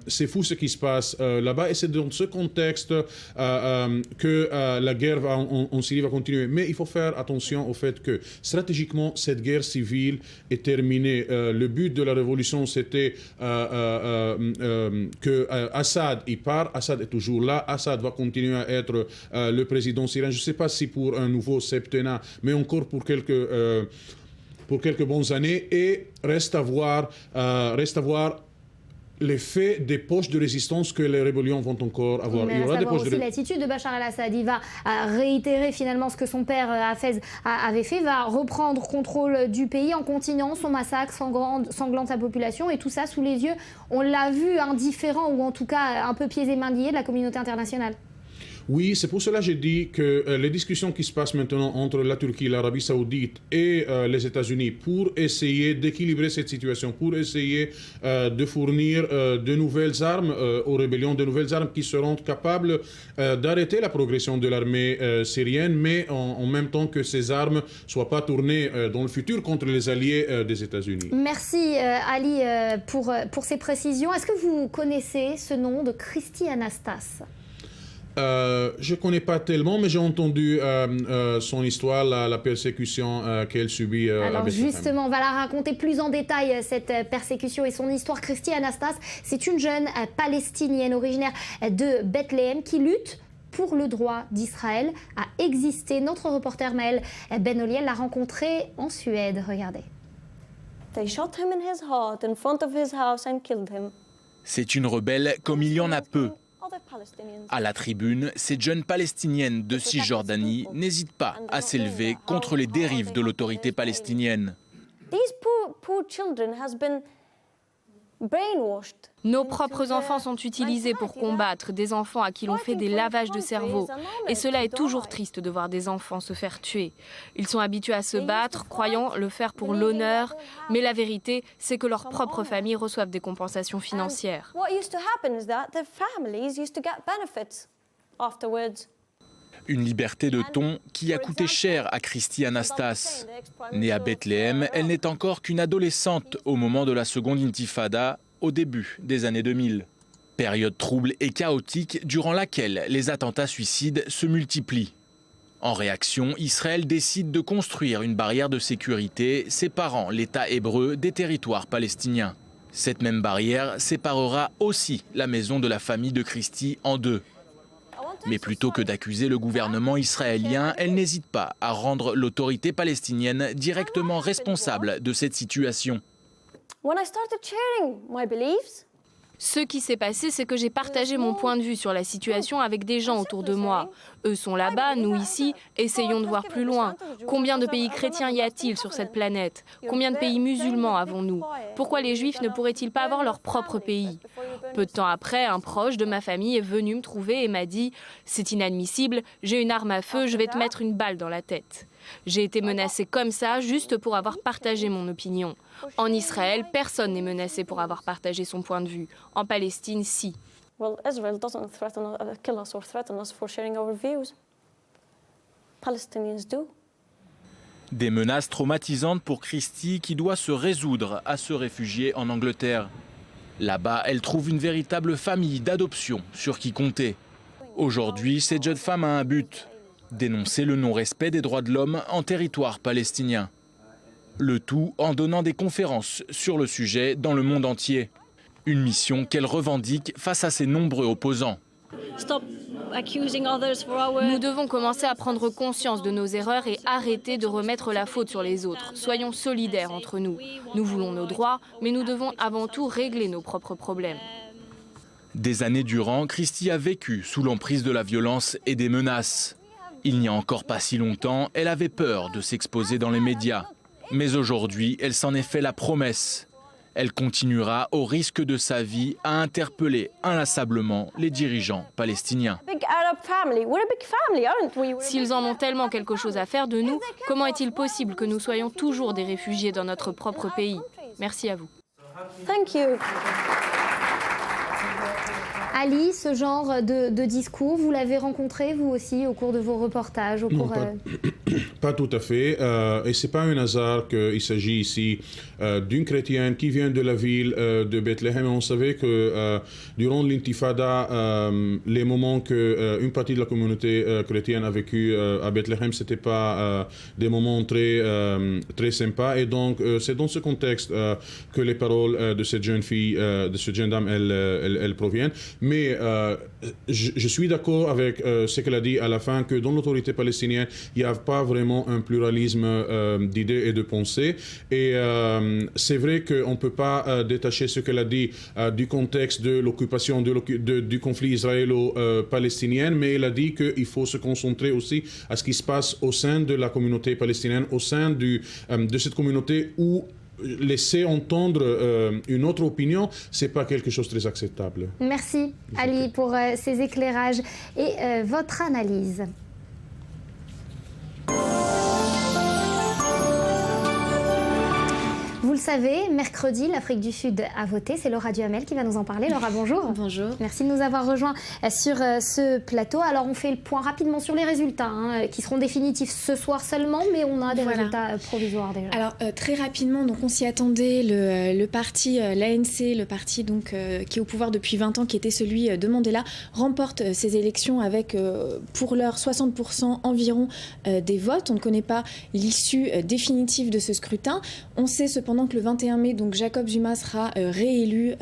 C'est fou ce qui se passe là-bas, et c'est dans ce contexte que la guerre en Syrie va continuer. Mais il faut faire attention au fait que stratégiquement, cette guerre civile est terminée. Le but de la révolution, c'était que Assad, il part, Assad est toujours là, Assad va continuer à être le président syrien. Je ne sais pas si pour un nouveau septennat, mais encore pour quelques bonnes années, et reste à voir l'effet des poches de résistance que les rébellions vont encore avoir.
Mais
il y aura des poches
aussi l'attitude de Bachar el-Assad. Il va réitérer finalement ce que son père Hafez avait fait, va reprendre contrôle du pays en continuant son massacre sanglant de sa population, et tout ça sous les yeux, on l'a vu, indifférent, ou en tout cas un peu pieds et mains liés, de la communauté internationale.
Oui, c'est pour cela que j'ai dit que les discussions qui se passent maintenant entre la Turquie, l'Arabie Saoudite et les États-Unis pour essayer d'équilibrer cette situation, pour essayer de fournir de nouvelles armes aux rébellions, de nouvelles armes qui seront capables d'arrêter la progression de l'armée syrienne, mais en même temps que ces armes ne soient pas tournées dans le futur contre les alliés des États-Unis.
Merci Ali pour ces précisions. Est-ce que vous connaissez ce nom de Christie Anastas ?
Je ne connais pas tellement, mais j'ai entendu son histoire, la persécution qu'elle subit.
Alors justement, on va la raconter plus en détail, cette persécution et son histoire. Christie Anastas, c'est une jeune palestinienne originaire de Bethléem qui lutte pour le droit d'Israël à exister. Notre reporter Maël Ben-Oliel l'a rencontrée en Suède. Regardez.
They shot him in his heart in front of his house and killed him.
C'est une rebelle comme il y en a peu. À la tribune, ces jeunes palestiniennes de Cisjordanie n'hésitent pas à s'élever contre les dérives de l'autorité palestinienne.
Nos propres enfants sont utilisés pour combattre, des enfants à qui l'on fait des lavages de cerveau. Et cela est toujours triste de voir des enfants se faire tuer. Ils sont habitués à se battre, croyant le faire pour l'honneur, mais la vérité, c'est que leurs propres familles reçoivent des compensations financières.
Une liberté de ton qui a coûté cher à Christy Anastas. Née à Bethléem, elle n'est encore qu'une adolescente au moment de la seconde intifada, au début des années 2000. Période trouble et chaotique durant laquelle les attentats suicides se multiplient. En réaction, Israël décide de construire une barrière de sécurité séparant l'État hébreu des territoires palestiniens. Cette même barrière séparera aussi la maison de la famille de Christy en deux. Mais plutôt que d'accuser le gouvernement israélien, elle n'hésite pas à rendre l'autorité palestinienne directement responsable de cette situation.
Ce qui s'est passé, c'est que j'ai partagé mon point de vue sur la situation avec des gens autour de moi. Eux sont là-bas, nous ici, essayons de voir plus loin. Combien de pays chrétiens y a-t-il sur cette planète? Combien de pays musulmans avons-nous? Pourquoi les Juifs ne pourraient-ils pas avoir leur propre pays? Peu de temps après, un proche de ma famille est venu me trouver et m'a dit « C'est inadmissible, j'ai une arme à feu, je vais te mettre une balle dans la tête ». J'ai été menacée comme ça juste pour avoir partagé mon opinion. En Israël, personne n'est menacé pour avoir partagé son point de vue. En Palestine, si.
Des menaces traumatisantes pour Christy qui doit se résoudre à se réfugier en Angleterre. Là-bas, elle trouve une véritable famille d'adoption sur qui compter. Aujourd'hui, cette jeune femme a un but: dénoncer le non-respect des droits de l'homme en territoire palestinien. Le tout en donnant des conférences sur le sujet dans le monde entier. Une mission qu'elle revendique face à ses nombreux opposants.
Nous devons commencer à prendre conscience de nos erreurs et arrêter de remettre la faute sur les autres. Soyons solidaires entre nous. Nous voulons nos droits, mais nous devons avant tout régler nos propres problèmes.
Des années durant, Christy a vécu sous l'emprise de la violence et des menaces. Il n'y a encore pas si longtemps, elle avait peur de s'exposer dans les médias. Mais aujourd'hui, elle s'en est fait la promesse. Elle continuera, au risque de sa vie, à interpeller inlassablement les dirigeants palestiniens.
S'ils en ont tellement quelque chose à faire de nous, comment est-il possible que nous soyons toujours des réfugiés dans notre propre pays? Merci à vous.
Ali, ce genre de discours, vous l'avez rencontré vous aussi au cours de vos reportages
Pas tout à fait. Et ce n'est pas un hasard qu'il s'agit ici d'une chrétienne qui vient de la ville de Bethléem. On savait que durant l'intifada, les moments qu'une partie de la communauté chrétienne a vécu à Bethléem, ce n'était pas des moments très sympas. Et donc, c'est dans ce contexte que les paroles de cette jeune fille, de cette jeune dame, elles proviennent. Mais je suis d'accord avec ce qu'elle a dit à la fin, que dans l'autorité palestinienne, il n'y a pas vraiment un pluralisme d'idées et de pensées. Et c'est vrai qu'on ne peut pas détacher ce qu'elle a dit du contexte de l'occupation du conflit israélo-palestinien, mais elle a dit qu'il faut se concentrer aussi à ce qui se passe au sein de la communauté palestinienne, au sein de cette communauté où laisser entendre une autre opinion, ce n'est pas quelque chose de très acceptable.
Merci Ali pour ces éclairages et votre analyse. Vous le savez, mercredi, l'Afrique du Sud a voté. C'est Laura Duhamel qui va nous en parler. Laura, bonjour.
Bonjour.
Merci de nous avoir rejoints sur ce plateau. Alors, on fait le point rapidement sur les résultats qui seront définitifs ce soir seulement, mais on a des résultats provisoires déjà.
Alors, très rapidement, donc, on s'y attendait. Le parti, l'ANC, le parti donc, qui est au pouvoir depuis 20 ans, qui était celui de Mandela, remporte ces élections avec, pour l'heure, 60% environ des votes. On ne connaît pas l'issue définitive de ce scrutin. On sait cependant également que le 21 mai, donc Jacob Zuma sera réélu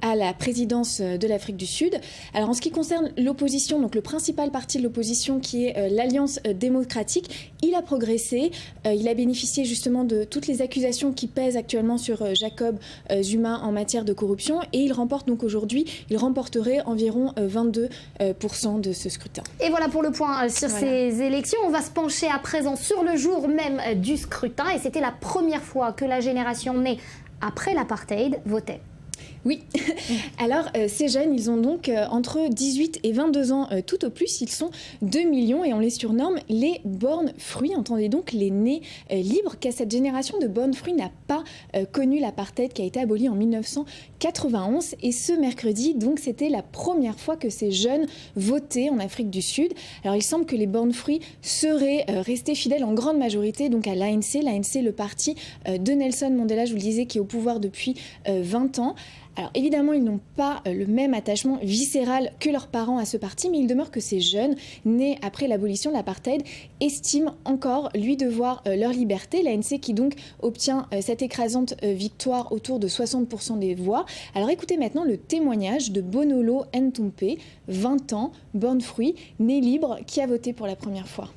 à la présidence de l'Afrique du Sud. Alors en ce qui concerne l'opposition, donc le principal parti de l'opposition qui est l'Alliance démocratique, il a progressé, il a bénéficié justement de toutes les accusations qui pèsent actuellement sur Jacob Zuma en matière de corruption et il remporte donc aujourd'hui, il remporterait environ 22% de ce scrutin.
Et voilà pour le point sur ces élections. On va se pencher à présent sur le jour même du scrutin et c'était la première fois que la génération née après l'apartheid votait.
Oui, alors ces jeunes, ils ont donc entre 18 et 22 ans tout au plus, ils sont 2 millions et on les surnomme les born free, entendez donc les nés libres, car cette génération de born free n'a pas connu l'apartheid qui a été aboli en 1991 et ce mercredi, donc c'était la première fois que ces jeunes votaient en Afrique du Sud. Alors il semble que les born free seraient restés fidèles en grande majorité donc à l'ANC, le parti de Nelson Mandela, je vous le disais, qui est au pouvoir depuis 20 ans. Alors évidemment, ils n'ont pas le même attachement viscéral que leurs parents à ce parti, mais il demeure que ces jeunes, nés après l'abolition de l'apartheid, estiment encore, lui, devoir leur liberté. L'ANC qui donc obtient cette écrasante victoire autour de 60% des voix. Alors écoutez maintenant le témoignage de Bonolo Ntompe, 20 ans, born free, né libre, qui a voté pour la première fois.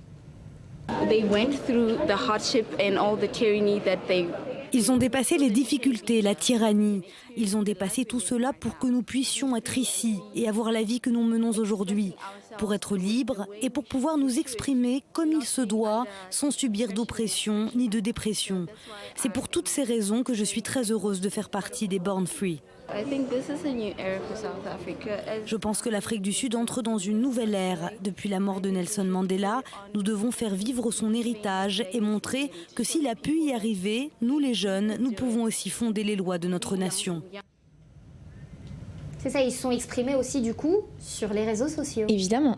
Ils ont dépassé les difficultés, la tyrannie. Ils ont dépassé tout cela pour que nous puissions être ici et avoir la vie que nous menons aujourd'hui, pour être libres et pour pouvoir nous exprimer comme il se doit, sans subir d'oppression ni de dépression. C'est pour toutes ces raisons que je suis très heureuse de faire partie des Born Free. Je pense que l'Afrique du Sud entre dans une nouvelle ère. Depuis la mort de Nelson Mandela, nous devons faire vivre son héritage et montrer que s'il a pu y arriver, nous les jeunes, nous pouvons aussi fonder les lois de notre nation.
C'est ça, ils se sont exprimés aussi du coup sur les réseaux sociaux.
Évidemment.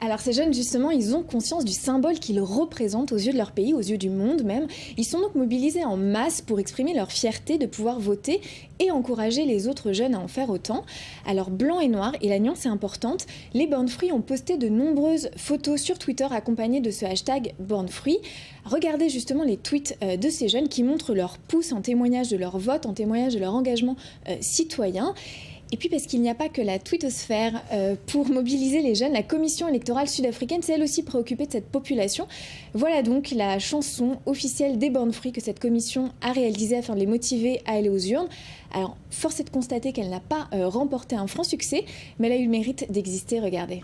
Alors ces jeunes justement, ils ont conscience du symbole qu'ils représentent aux yeux de leur pays, aux yeux du monde même. Ils sont donc mobilisés en masse pour exprimer leur fierté de pouvoir voter et encourager les autres jeunes à en faire autant. Alors blanc et noir, et la nuance est importante, les Born Free ont posté de nombreuses photos sur Twitter accompagnées de ce hashtag Born Free. Regardez justement les tweets de ces jeunes qui montrent leur pouce en témoignage de leur vote, en témoignage de leur engagement citoyen. Et puis parce qu'il n'y a pas que la twittosphère pour mobiliser les jeunes, la commission électorale sud-africaine s'est elle aussi préoccupée de cette population. Voilà donc la chanson officielle des Born Free que cette commission a réalisée afin de les motiver à aller aux urnes. Alors force est de constater qu'elle n'a pas remporté un franc succès, mais elle a eu le mérite d'exister, regardez.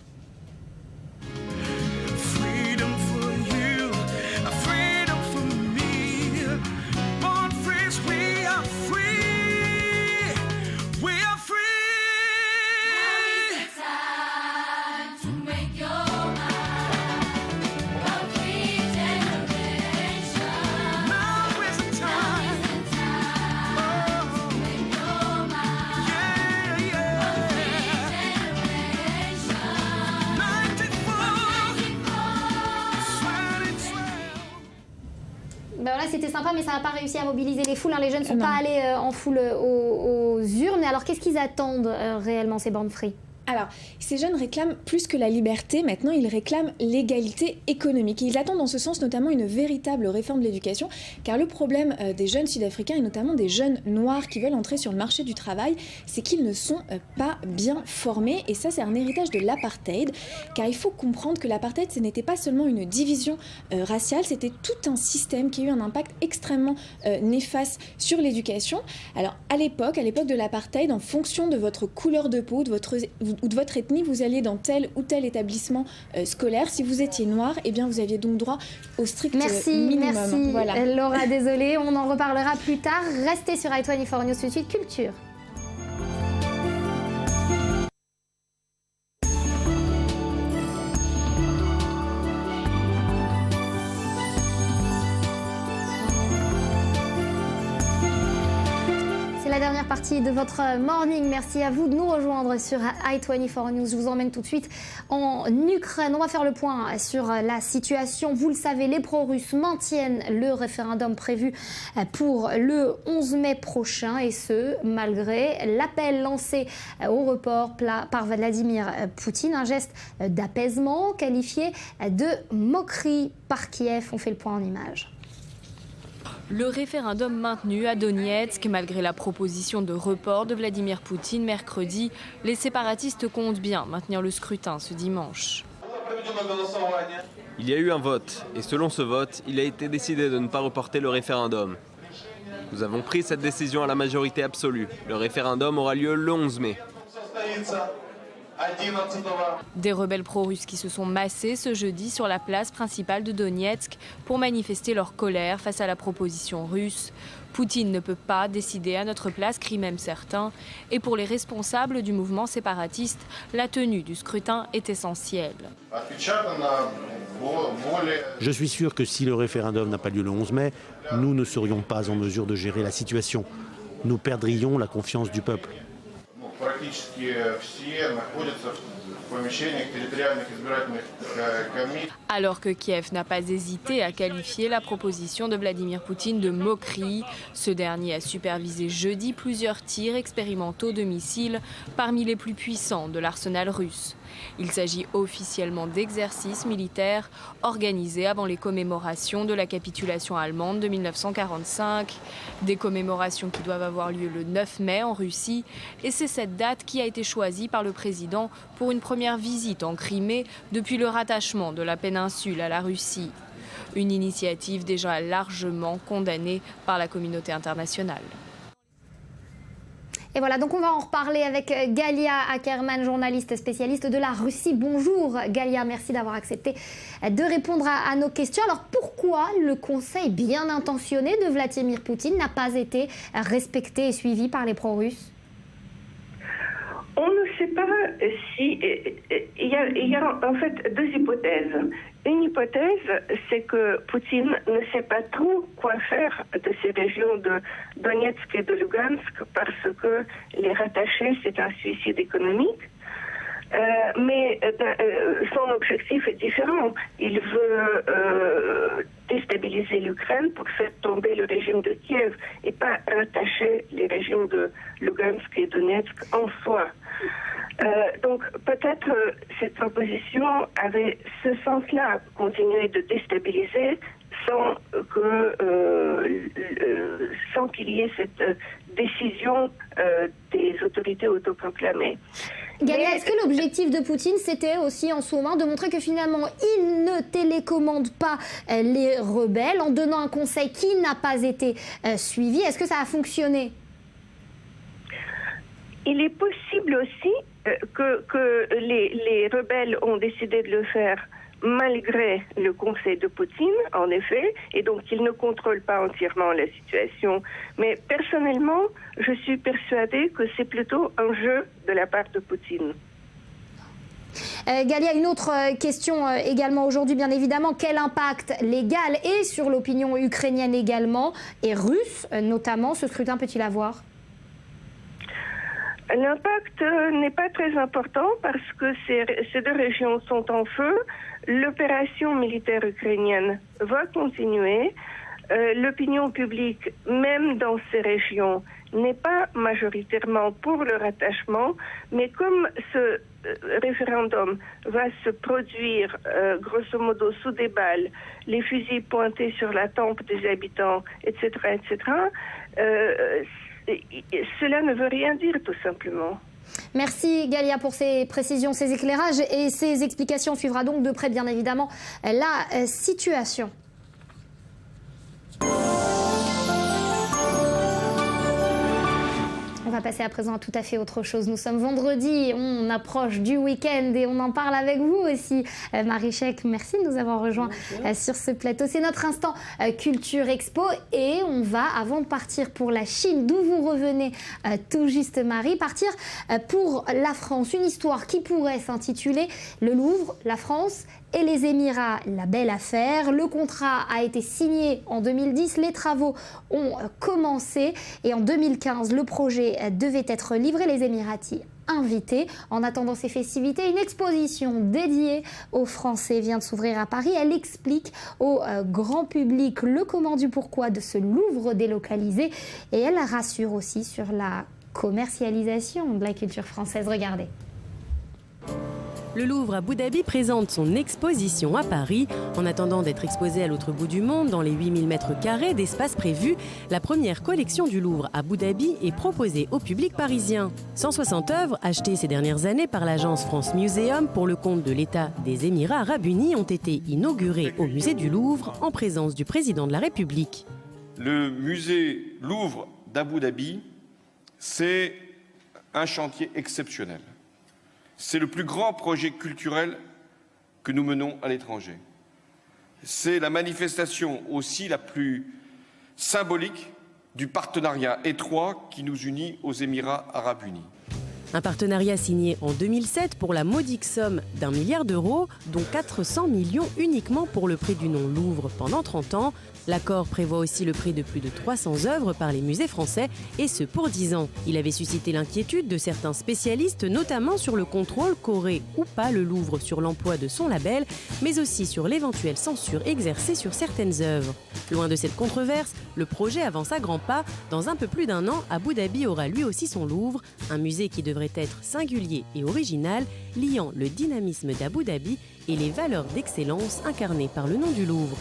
Ben voilà, c'était sympa, mais ça n'a pas réussi à mobiliser les foules. Les jeunes ne sont pas allés en foule aux urnes. Alors, qu'est-ce qu'ils attendent réellement, ces Born Free ?
Alors, ces jeunes réclament plus que la liberté, maintenant ils réclament l'égalité économique. Et ils attendent dans ce sens notamment une véritable réforme de l'éducation, car le problème des jeunes sud-africains et notamment des jeunes noirs qui veulent entrer sur le marché du travail, c'est qu'ils ne sont pas bien formés. Et ça, c'est un héritage de l'apartheid, car il faut comprendre que l'apartheid, ce n'était pas seulement une division raciale, c'était tout un système qui a eu un impact extrêmement néfaste sur l'éducation. Alors, à l'époque de l'apartheid, en fonction de votre couleur de peau, ou de votre ethnie, vous alliez dans tel ou tel établissement scolaire. Si vous étiez noir, eh bien vous aviez donc droit au strict minimum.
Merci
voilà.
Laura, désolée, on en reparlera plus tard. Restez sur i24 News tout de suite, Culture. La dernière partie de votre morning. Merci à vous de nous rejoindre sur i24 News. Je vous emmène tout de suite en Ukraine. On va faire le point sur la situation. Vous le savez, les pro-russes maintiennent le référendum prévu pour le 11 mai prochain et ce, malgré l'appel lancé au report par Vladimir Poutine. Un geste d'apaisement qualifié de moquerie par Kiev. On fait le point en images.
Le référendum maintenu à Donetsk, malgré la proposition de report de Vladimir Poutine mercredi, les séparatistes comptent bien maintenir le scrutin ce dimanche.
Il y a eu un vote, et selon ce vote, il a été décidé de ne pas reporter le référendum. Nous avons pris cette décision à la majorité absolue. Le référendum aura lieu le 11 mai.
Des rebelles pro-russes qui se sont massés ce jeudi sur la place principale de Donetsk pour manifester leur colère face à la proposition russe. Poutine ne peut pas décider à notre place, crient même certains. Et pour les responsables du mouvement séparatiste, la tenue du scrutin est essentielle.
Je suis sûr que si le référendum n'a pas lieu le 11 mai, nous ne serions pas en mesure de gérer la situation. Nous perdrions la confiance du peuple.
Alors que Kiev n'a pas hésité à qualifier la proposition de Vladimir Poutine de moquerie, ce dernier a supervisé jeudi plusieurs tirs expérimentaux de missiles parmi les plus puissants de l'arsenal russe. Il s'agit officiellement d'exercices militaires organisés avant les commémorations de la capitulation allemande de 1945. Des commémorations qui doivent avoir lieu le 9 mai en Russie. Et c'est cette date qui a été choisie par le président pour une première visite en Crimée depuis le rattachement de la péninsule à la Russie. Une initiative déjà largement condamnée par la communauté internationale.
Et voilà, donc on va en reparler avec Galia Ackerman, journaliste spécialiste de la Russie. Bonjour Galia, merci d'avoir accepté de répondre à nos questions. Alors pourquoi le conseil bien intentionné de Vladimir Poutine n'a pas été respecté et suivi par les pro-russes ?
On ne sait pas si... Il y a en fait deux hypothèses. Une hypothèse, c'est que Poutine ne sait pas trop quoi faire de ces régions de Donetsk et de Lugansk parce que les rattacher, c'est un suicide économique. Mais son objectif est différent. Il veut déstabiliser l'Ukraine pour faire tomber le régime de Kiev et pas rattacher les régions de Lugansk et Donetsk en soi. Donc peut-être cette proposition avait ce sens-là, continuer de déstabiliser sans qu'il y ait cette décision des autorités autoproclamées.
Galia, est-ce que l'objectif de Poutine, c'était aussi en ce moment de montrer que finalement, il ne télécommande pas les rebelles en donnant un conseil qui n'a pas été suivi? Est-ce que ça a fonctionné?
Il est possible aussi que les rebelles ont décidé de le faire malgré le conseil de Poutine, en effet, et donc il ne contrôle pas entièrement la situation. Mais personnellement, je suis persuadée que c'est plutôt un jeu de la part de Poutine.
Galia, une autre question également aujourd'hui, bien évidemment. Quel impact légal et sur l'opinion ukrainienne également, et russe notamment, ce scrutin peut-il avoir ?
L'impact n'est pas très important parce que ces deux régions sont en feu. L'opération militaire ukrainienne va continuer. L'opinion publique, même dans ces régions, n'est pas majoritairement pour le rattachement, mais comme ce référendum va se produire grosso modo sous des balles, les fusils pointés sur la tempe des habitants, etc., cela ne veut rien dire, tout simplement.
Merci Galia pour ces précisions, ces éclairages et ces explications. On suivra donc de près, bien évidemment, la situation. On va passer à présent à tout à fait autre chose. Nous sommes vendredi, on approche du week-end et on en parle avec vous aussi. Marie Chek, merci de nous avoir rejoints sur ce plateau. C'est notre instant Culture Expo et on va, avant de partir pour la Chine, d'où vous revenez tout juste Marie, partir pour la France. Une histoire qui pourrait s'intituler Le Louvre, la France et les Émirats, la belle affaire. Le contrat a été signé en 2010, les travaux ont commencé et en 2015, le projet devait être livré. Les Émiratis invités. En attendant ces festivités, une exposition dédiée aux Français vient de s'ouvrir à Paris. Elle explique au grand public le comment du pourquoi de ce Louvre délocalisé et elle rassure aussi sur la commercialisation de la culture française. Regardez.
Le Louvre Abu Dhabi présente son exposition à Paris. En attendant d'être exposé à l'autre bout du monde, dans les 8000 m² d'espace prévus, la première collection du Louvre Abu Dhabi est proposée au public parisien. 160 œuvres achetées ces dernières années par l'agence France Museum pour le compte de l'État des Émirats Arabes Unis ont été inaugurées au musée du Louvre en présence du président de la République.
Le musée Louvre d'Abu Dhabi, c'est un chantier exceptionnel. C'est le plus grand projet culturel que nous menons à l'étranger. C'est la manifestation aussi la plus symbolique du partenariat étroit qui nous unit aux Émirats Arabes Unis.
Un partenariat signé en 2007 pour la modique somme d'1 milliard d'euros, dont 400 millions uniquement pour le prix du nom Louvre pendant 30 ans. L'accord prévoit aussi le prix de plus de 300 œuvres par les musées français, et ce pour 10 ans. Il avait suscité l'inquiétude de certains spécialistes, notamment sur le contrôle qu'aurait ou pas le Louvre sur l'emploi de son label, mais aussi sur l'éventuelle censure exercée sur certaines œuvres. Loin de cette controverse, le projet avance à grands pas. Dans un peu plus d'1 an, Abu Dhabi aura lui aussi son Louvre, un musée qui devrait être singulier et original, liant le dynamisme d'Abu Dhabi et les valeurs d'excellence incarnées par le nom du Louvre.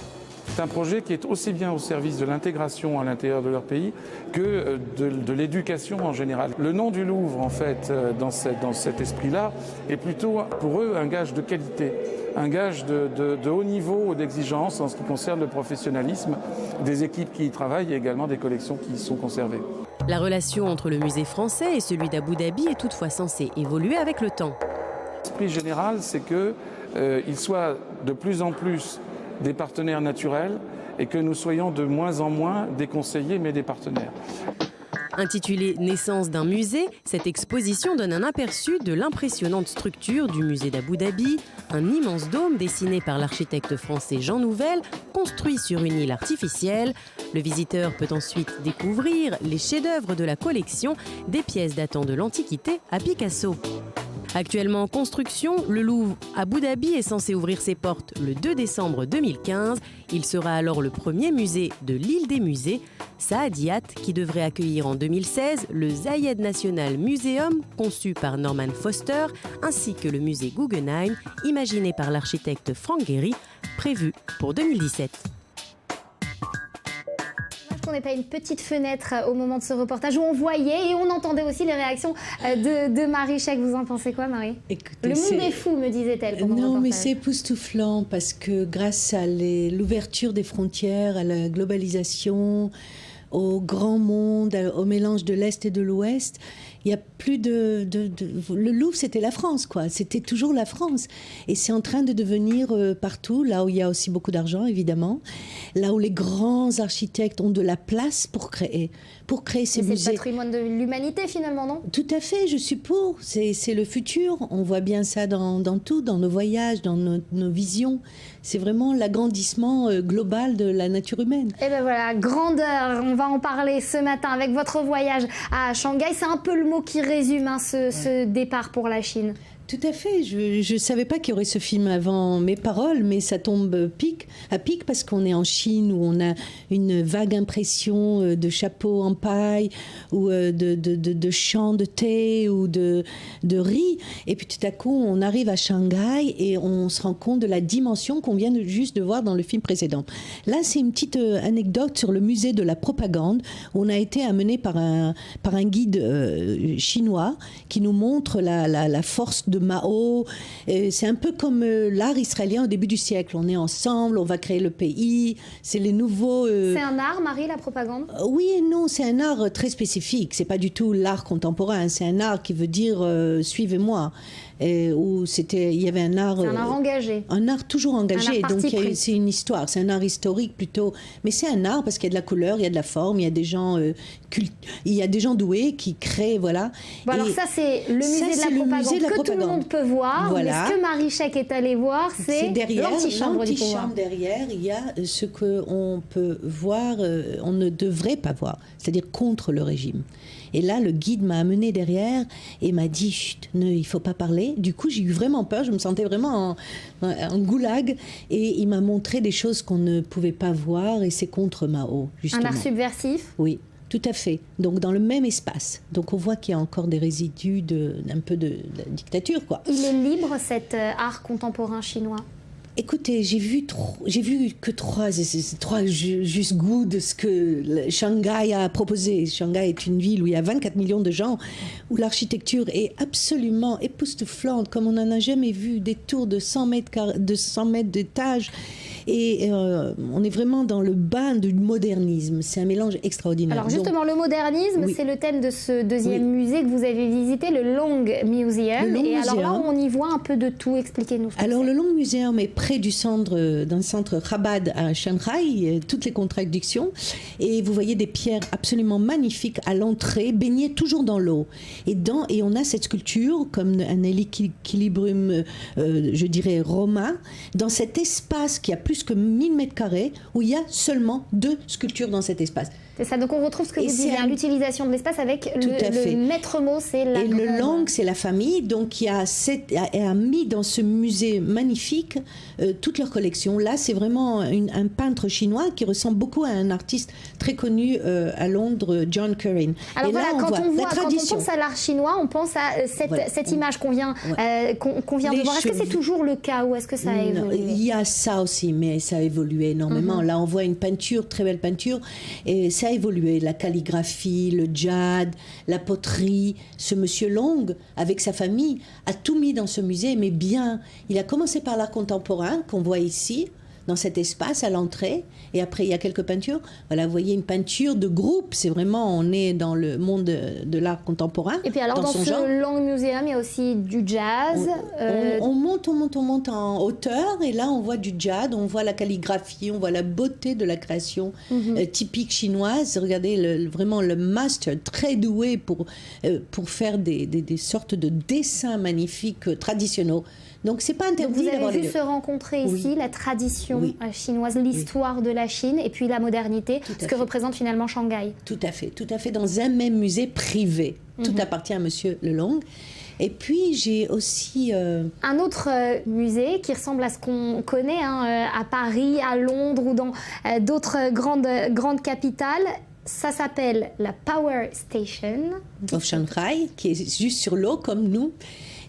C'est un projet qui est aussi bien au service de l'intégration à l'intérieur de leur pays que de l'éducation en général. Le nom du Louvre, en fait, dans cet esprit-là, est plutôt pour eux un gage de qualité, un gage de haut niveau d'exigence en ce qui concerne le professionnalisme des équipes qui y travaillent et également des collections qui y sont conservées.
La relation entre le musée français et celui d'Abu Dhabi est toutefois censée évoluer avec le temps.
L'esprit général, c'est qu'ils soient de plus en plus des partenaires naturels et que nous soyons de moins en moins des conseillers mais des partenaires.
Intitulée « Naissance d'un musée », cette exposition donne un aperçu de l'impressionnante structure du musée d'Abu Dhabi, un immense dôme dessiné par l'architecte français Jean Nouvel, construit sur une île artificielle. Le visiteur peut ensuite découvrir les chefs-d'œuvre de la collection, des pièces datant de l'Antiquité à Picasso. Actuellement en construction, le Louvre Abu Dhabi est censé ouvrir ses portes le 2 décembre 2015. Il sera alors le premier musée de l'île des musées, Saadiyat, qui devrait accueillir en 2016 le Zayed National Museum, conçu par Norman Foster, ainsi que le musée Guggenheim, imaginé par l'architecte Frank Gehry, prévu pour 2017.
Qu'on n'ait pas une petite fenêtre au moment de ce reportage où on voyait et on entendait aussi les réactions de Marie Chèque. Vous en pensez quoi, Marie?
Écoutez,
le monde est fou, me disait-elle.
Non, mais c'est époustouflant parce que grâce à l'ouverture des frontières, à la globalisation, au grand monde, au mélange de l'Est et de l'Ouest, il n'y a plus le Louvre, c'était la France, quoi. C'était toujours la France. Et c'est en train de devenir partout, là où il y a aussi beaucoup d'argent, évidemment, là où les grands architectes ont de la place pour créer ces musées.
C'est le patrimoine de l'humanité, finalement, non?
Tout à fait, je suis pour. C'est le futur. On voit bien ça dans tout, dans nos voyages, dans nos visions. C'est vraiment l'agrandissement global de la nature humaine.
Et ben voilà, grandeur. On va en parler ce matin avec votre voyage à Shanghai. C'est un peu le mot qui résume ce départ pour la Chine.
Tout à fait. Je ne savais pas qu'il y aurait ce film avant mes paroles, mais ça tombe à pic parce qu'on est en Chine où on a une vague impression de chapeaux en paille ou de champs de thé ou de riz. Et puis tout à coup, on arrive à Shanghai et on se rend compte de la dimension qu'on vient juste de voir dans le film précédent. Là, c'est une petite anecdote sur le musée de la propagande où on a été amené par un guide chinois qui nous montre la force de Mao. C'est un peu comme l'art israélien au début du siècle. On est ensemble, on va créer le pays. C'est les nouveaux...
C'est un art, Marie, la propagande?
Oui et non, c'est un art très spécifique. C'est pas du tout l'art contemporain. C'est un art qui veut dire suivez-moi. Où il y avait un art...
C'est un art engagé.
Un art toujours engagé.
Donc
c'est une histoire. C'est un art historique plutôt. Mais c'est un art parce qu'il y a de la couleur, il y a de la forme, il y a des gens, il y a des gens doués qui créent, voilà.
Bon, alors ça, c'est le musée de la propagande que tout le monde peut voir.
Voilà.
Mais ce que Marie Chèque est allée voir, c'est l'antichambre du pouvoir.
Derrière, il y a ce qu'on peut voir, on ne devrait pas voir, c'est-à-dire contre le régime. Et là, le guide m'a amené derrière et m'a dit « Chut, il ne faut pas parler ». Du coup, j'ai eu vraiment peur, je me sentais vraiment en goulag. Et il m'a montré des choses qu'on ne pouvait pas voir et c'est contre Mao, justement.
Un art subversif?
Oui. Tout à fait. Donc dans le même espace. Donc on voit qu'il y a encore des résidus d'un peu de la dictature, quoi.
Il est libre, cet art contemporain chinois?
Écoutez, j'ai vu que trois juste goûts de ce que Shanghai a proposé. Shanghai est une ville où il y a 24 millions de gens, où l'architecture est absolument époustouflante, comme on n'en a jamais vu, des tours de 100 mètres d'étage. Et on est vraiment dans le bain du modernisme. C'est un mélange extraordinaire.
Alors justement, le modernisme, c'est le thème de ce deuxième musée que vous avez visité, le Long Museum. Alors là, on y voit un peu de tout. Expliquez-nous.
Alors le Long Museum est près d'un centre Chabad à Shanghai, toutes les contradictions. Et vous voyez des pierres absolument magnifiques à l'entrée, baignées toujours dans l'eau. Et on a cette sculpture, comme un équilibrium, je dirais, romain, dans cet espace qui a plus que 1000 mètres carrés, où il y a seulement 2 sculptures dans cet espace.
C'est ça, donc on retrouve ce que vous disiez, l'utilisation de l'espace avec le maître mot, c'est la...
Et le Long, c'est la famille, donc qui a mis dans ce musée magnifique toute leur collection. Là, c'est vraiment un peintre chinois qui ressemble beaucoup à un artiste très connu à Londres, John Currin.
Alors
et
voilà,
là,
quand on pense à l'art chinois, on pense à cette image qu'on vient de voir. Est-ce que c'est toujours le cas ou est-ce que ça a évolué?
Il y a ça aussi, mais ça a évolué énormément. Là, on voit une peinture, très belle peinture, et ça a évolué. La calligraphie, le jade, la poterie. Ce monsieur Long, avec sa famille, a tout mis dans ce musée, mais bien. Il a commencé par l'art contemporain, qu'on voit ici, dans cet espace à l'entrée, et après il y a quelques peintures. Voilà, vous voyez une peinture de groupe, c'est vraiment, on est dans le monde de l'art contemporain.
Et puis alors dans ce Long Museum, il y a aussi du jazz.
On monte en hauteur, et là on voit du jazz, on voit la calligraphie, on voit la beauté de la création typique chinoise. Regardez vraiment le master, très doué pour faire des sortes de dessins magnifiques traditionnels. Donc c'est pas interdit d'avoir les deux.
Vous avez vu se rencontrer ici la tradition chinoise, l'histoire de la Chine et puis la modernité, ce que représente finalement Shanghai.
Tout à fait, dans un même musée privé. Tout appartient à Monsieur Le Long. Et puis j'ai aussi...
un autre musée qui ressemble à ce qu'on connaît à Paris, à Londres ou dans d'autres grandes capitales. Ça s'appelle la Power Station
of Shanghai, qui est juste sur l'eau comme nous.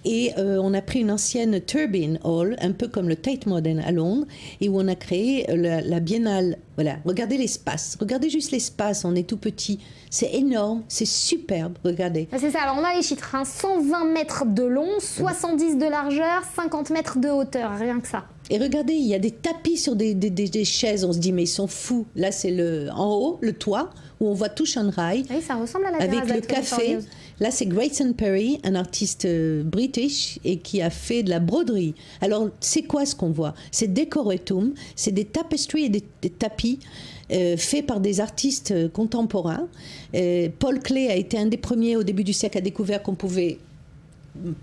Et on a pris une ancienne Turbine Hall, un peu comme le Tate Modern à Londres, et où on a créé la biennale. Voilà, regardez l'espace. Regardez juste l'espace, on est tout petit. C'est énorme, c'est superbe, regardez.
C'est ça, alors on a les chiffres, 120 mètres de long, 70 de largeur, 50 mètres de hauteur, rien que ça.
Et regardez, il y a des tapis sur des chaises, on se dit mais ils sont fous. Là c'est en haut, le toit, où on voit tout Shanghai.
Oui, ça ressemble à la
avec le café. Là c'est Grayson Perry, un artiste british et qui a fait de la broderie. Alors c'est quoi ce qu'on voit? C'est decoratum, c'est des tapestries et des tapis faits par des artistes contemporains. Paul Klee a été un des premiers au début du siècle à découvrir qu'on pouvait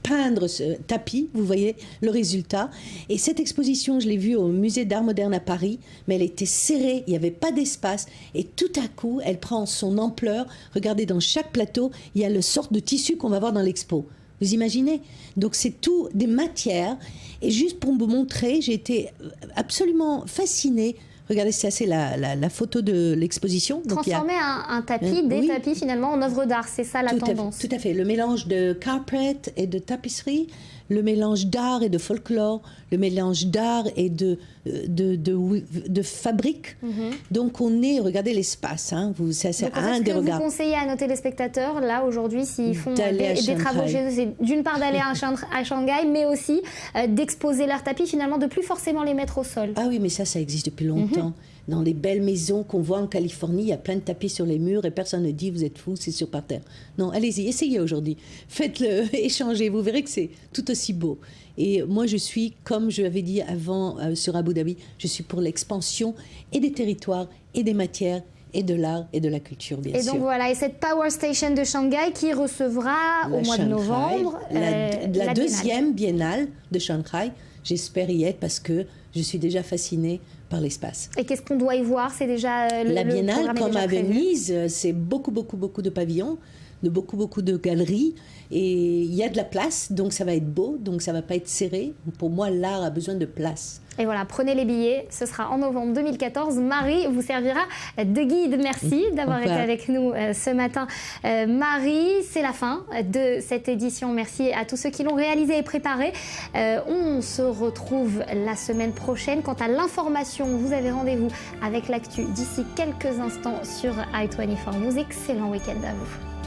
peindre ce tapis, vous voyez le résultat. Et cette exposition, je l'ai vue au musée d'art moderne à Paris, mais elle était serrée, il n'y avait pas d'espace, et tout à coup, elle prend son ampleur. Regardez, dans chaque plateau, il y a le sorte de tissu qu'on va voir dans l'expo. Vous imaginez? Donc c'est tout des matières. Et juste pour vous montrer, j'ai été absolument fascinée. Regardez, ça c'est la photo de l'exposition.
Transformer un tapis, des tapis finalement en œuvre d'art, c'est ça la tendance.
Tout à fait, le mélange de carpet et de tapisserie, le mélange d'art et de folklore, le mélange d'art et de fabrique. Donc on est, regardez l'espace, c'est un des regards.
Vous conseillez à nos téléspectateurs, là aujourd'hui, s'ils font des travaux chez eux, c'est d'une part d'aller à Shanghai, mais aussi d'exposer leurs tapis, finalement de plus forcément les mettre au sol.
Ah oui, mais ça existe depuis longtemps. Dans les belles maisons qu'on voit en Californie, il y a plein de tapis sur les murs et personne ne dit vous êtes fous, c'est sur par terre. Non, allez-y, essayez aujourd'hui. Faites-le, échangez, vous verrez que c'est tout aussi beau. Et moi, je suis, comme je l'avais dit avant sur Abu Dhabi, je suis pour l'expansion et des territoires et des matières et de l'art et de la culture, bien sûr.
Et donc voilà, et cette Power Station de Shanghai qui recevra au mois de novembre
la deuxième biennale de Shanghai. J'espère y être parce que je suis déjà fascinée par l'espace.
Et qu'est-ce qu'on doit y voir? C'est déjà
la biennale, comme à Venise, c'est beaucoup de pavillons, beaucoup de galeries, et il y a de la place, donc ça va être beau, donc ça va pas être serré. Pour moi, l'art a besoin de place.
Et voilà, prenez les billets, ce sera en novembre 2014. Marie vous servira de guide. Merci d'avoir été avec nous ce matin. Marie, c'est la fin de cette édition. Merci à tous ceux qui l'ont réalisée et préparée. On se retrouve la semaine prochaine. Quant à l'information, vous avez rendez-vous avec l'actu d'ici quelques instants sur i24 News. Excellent week-end à vous.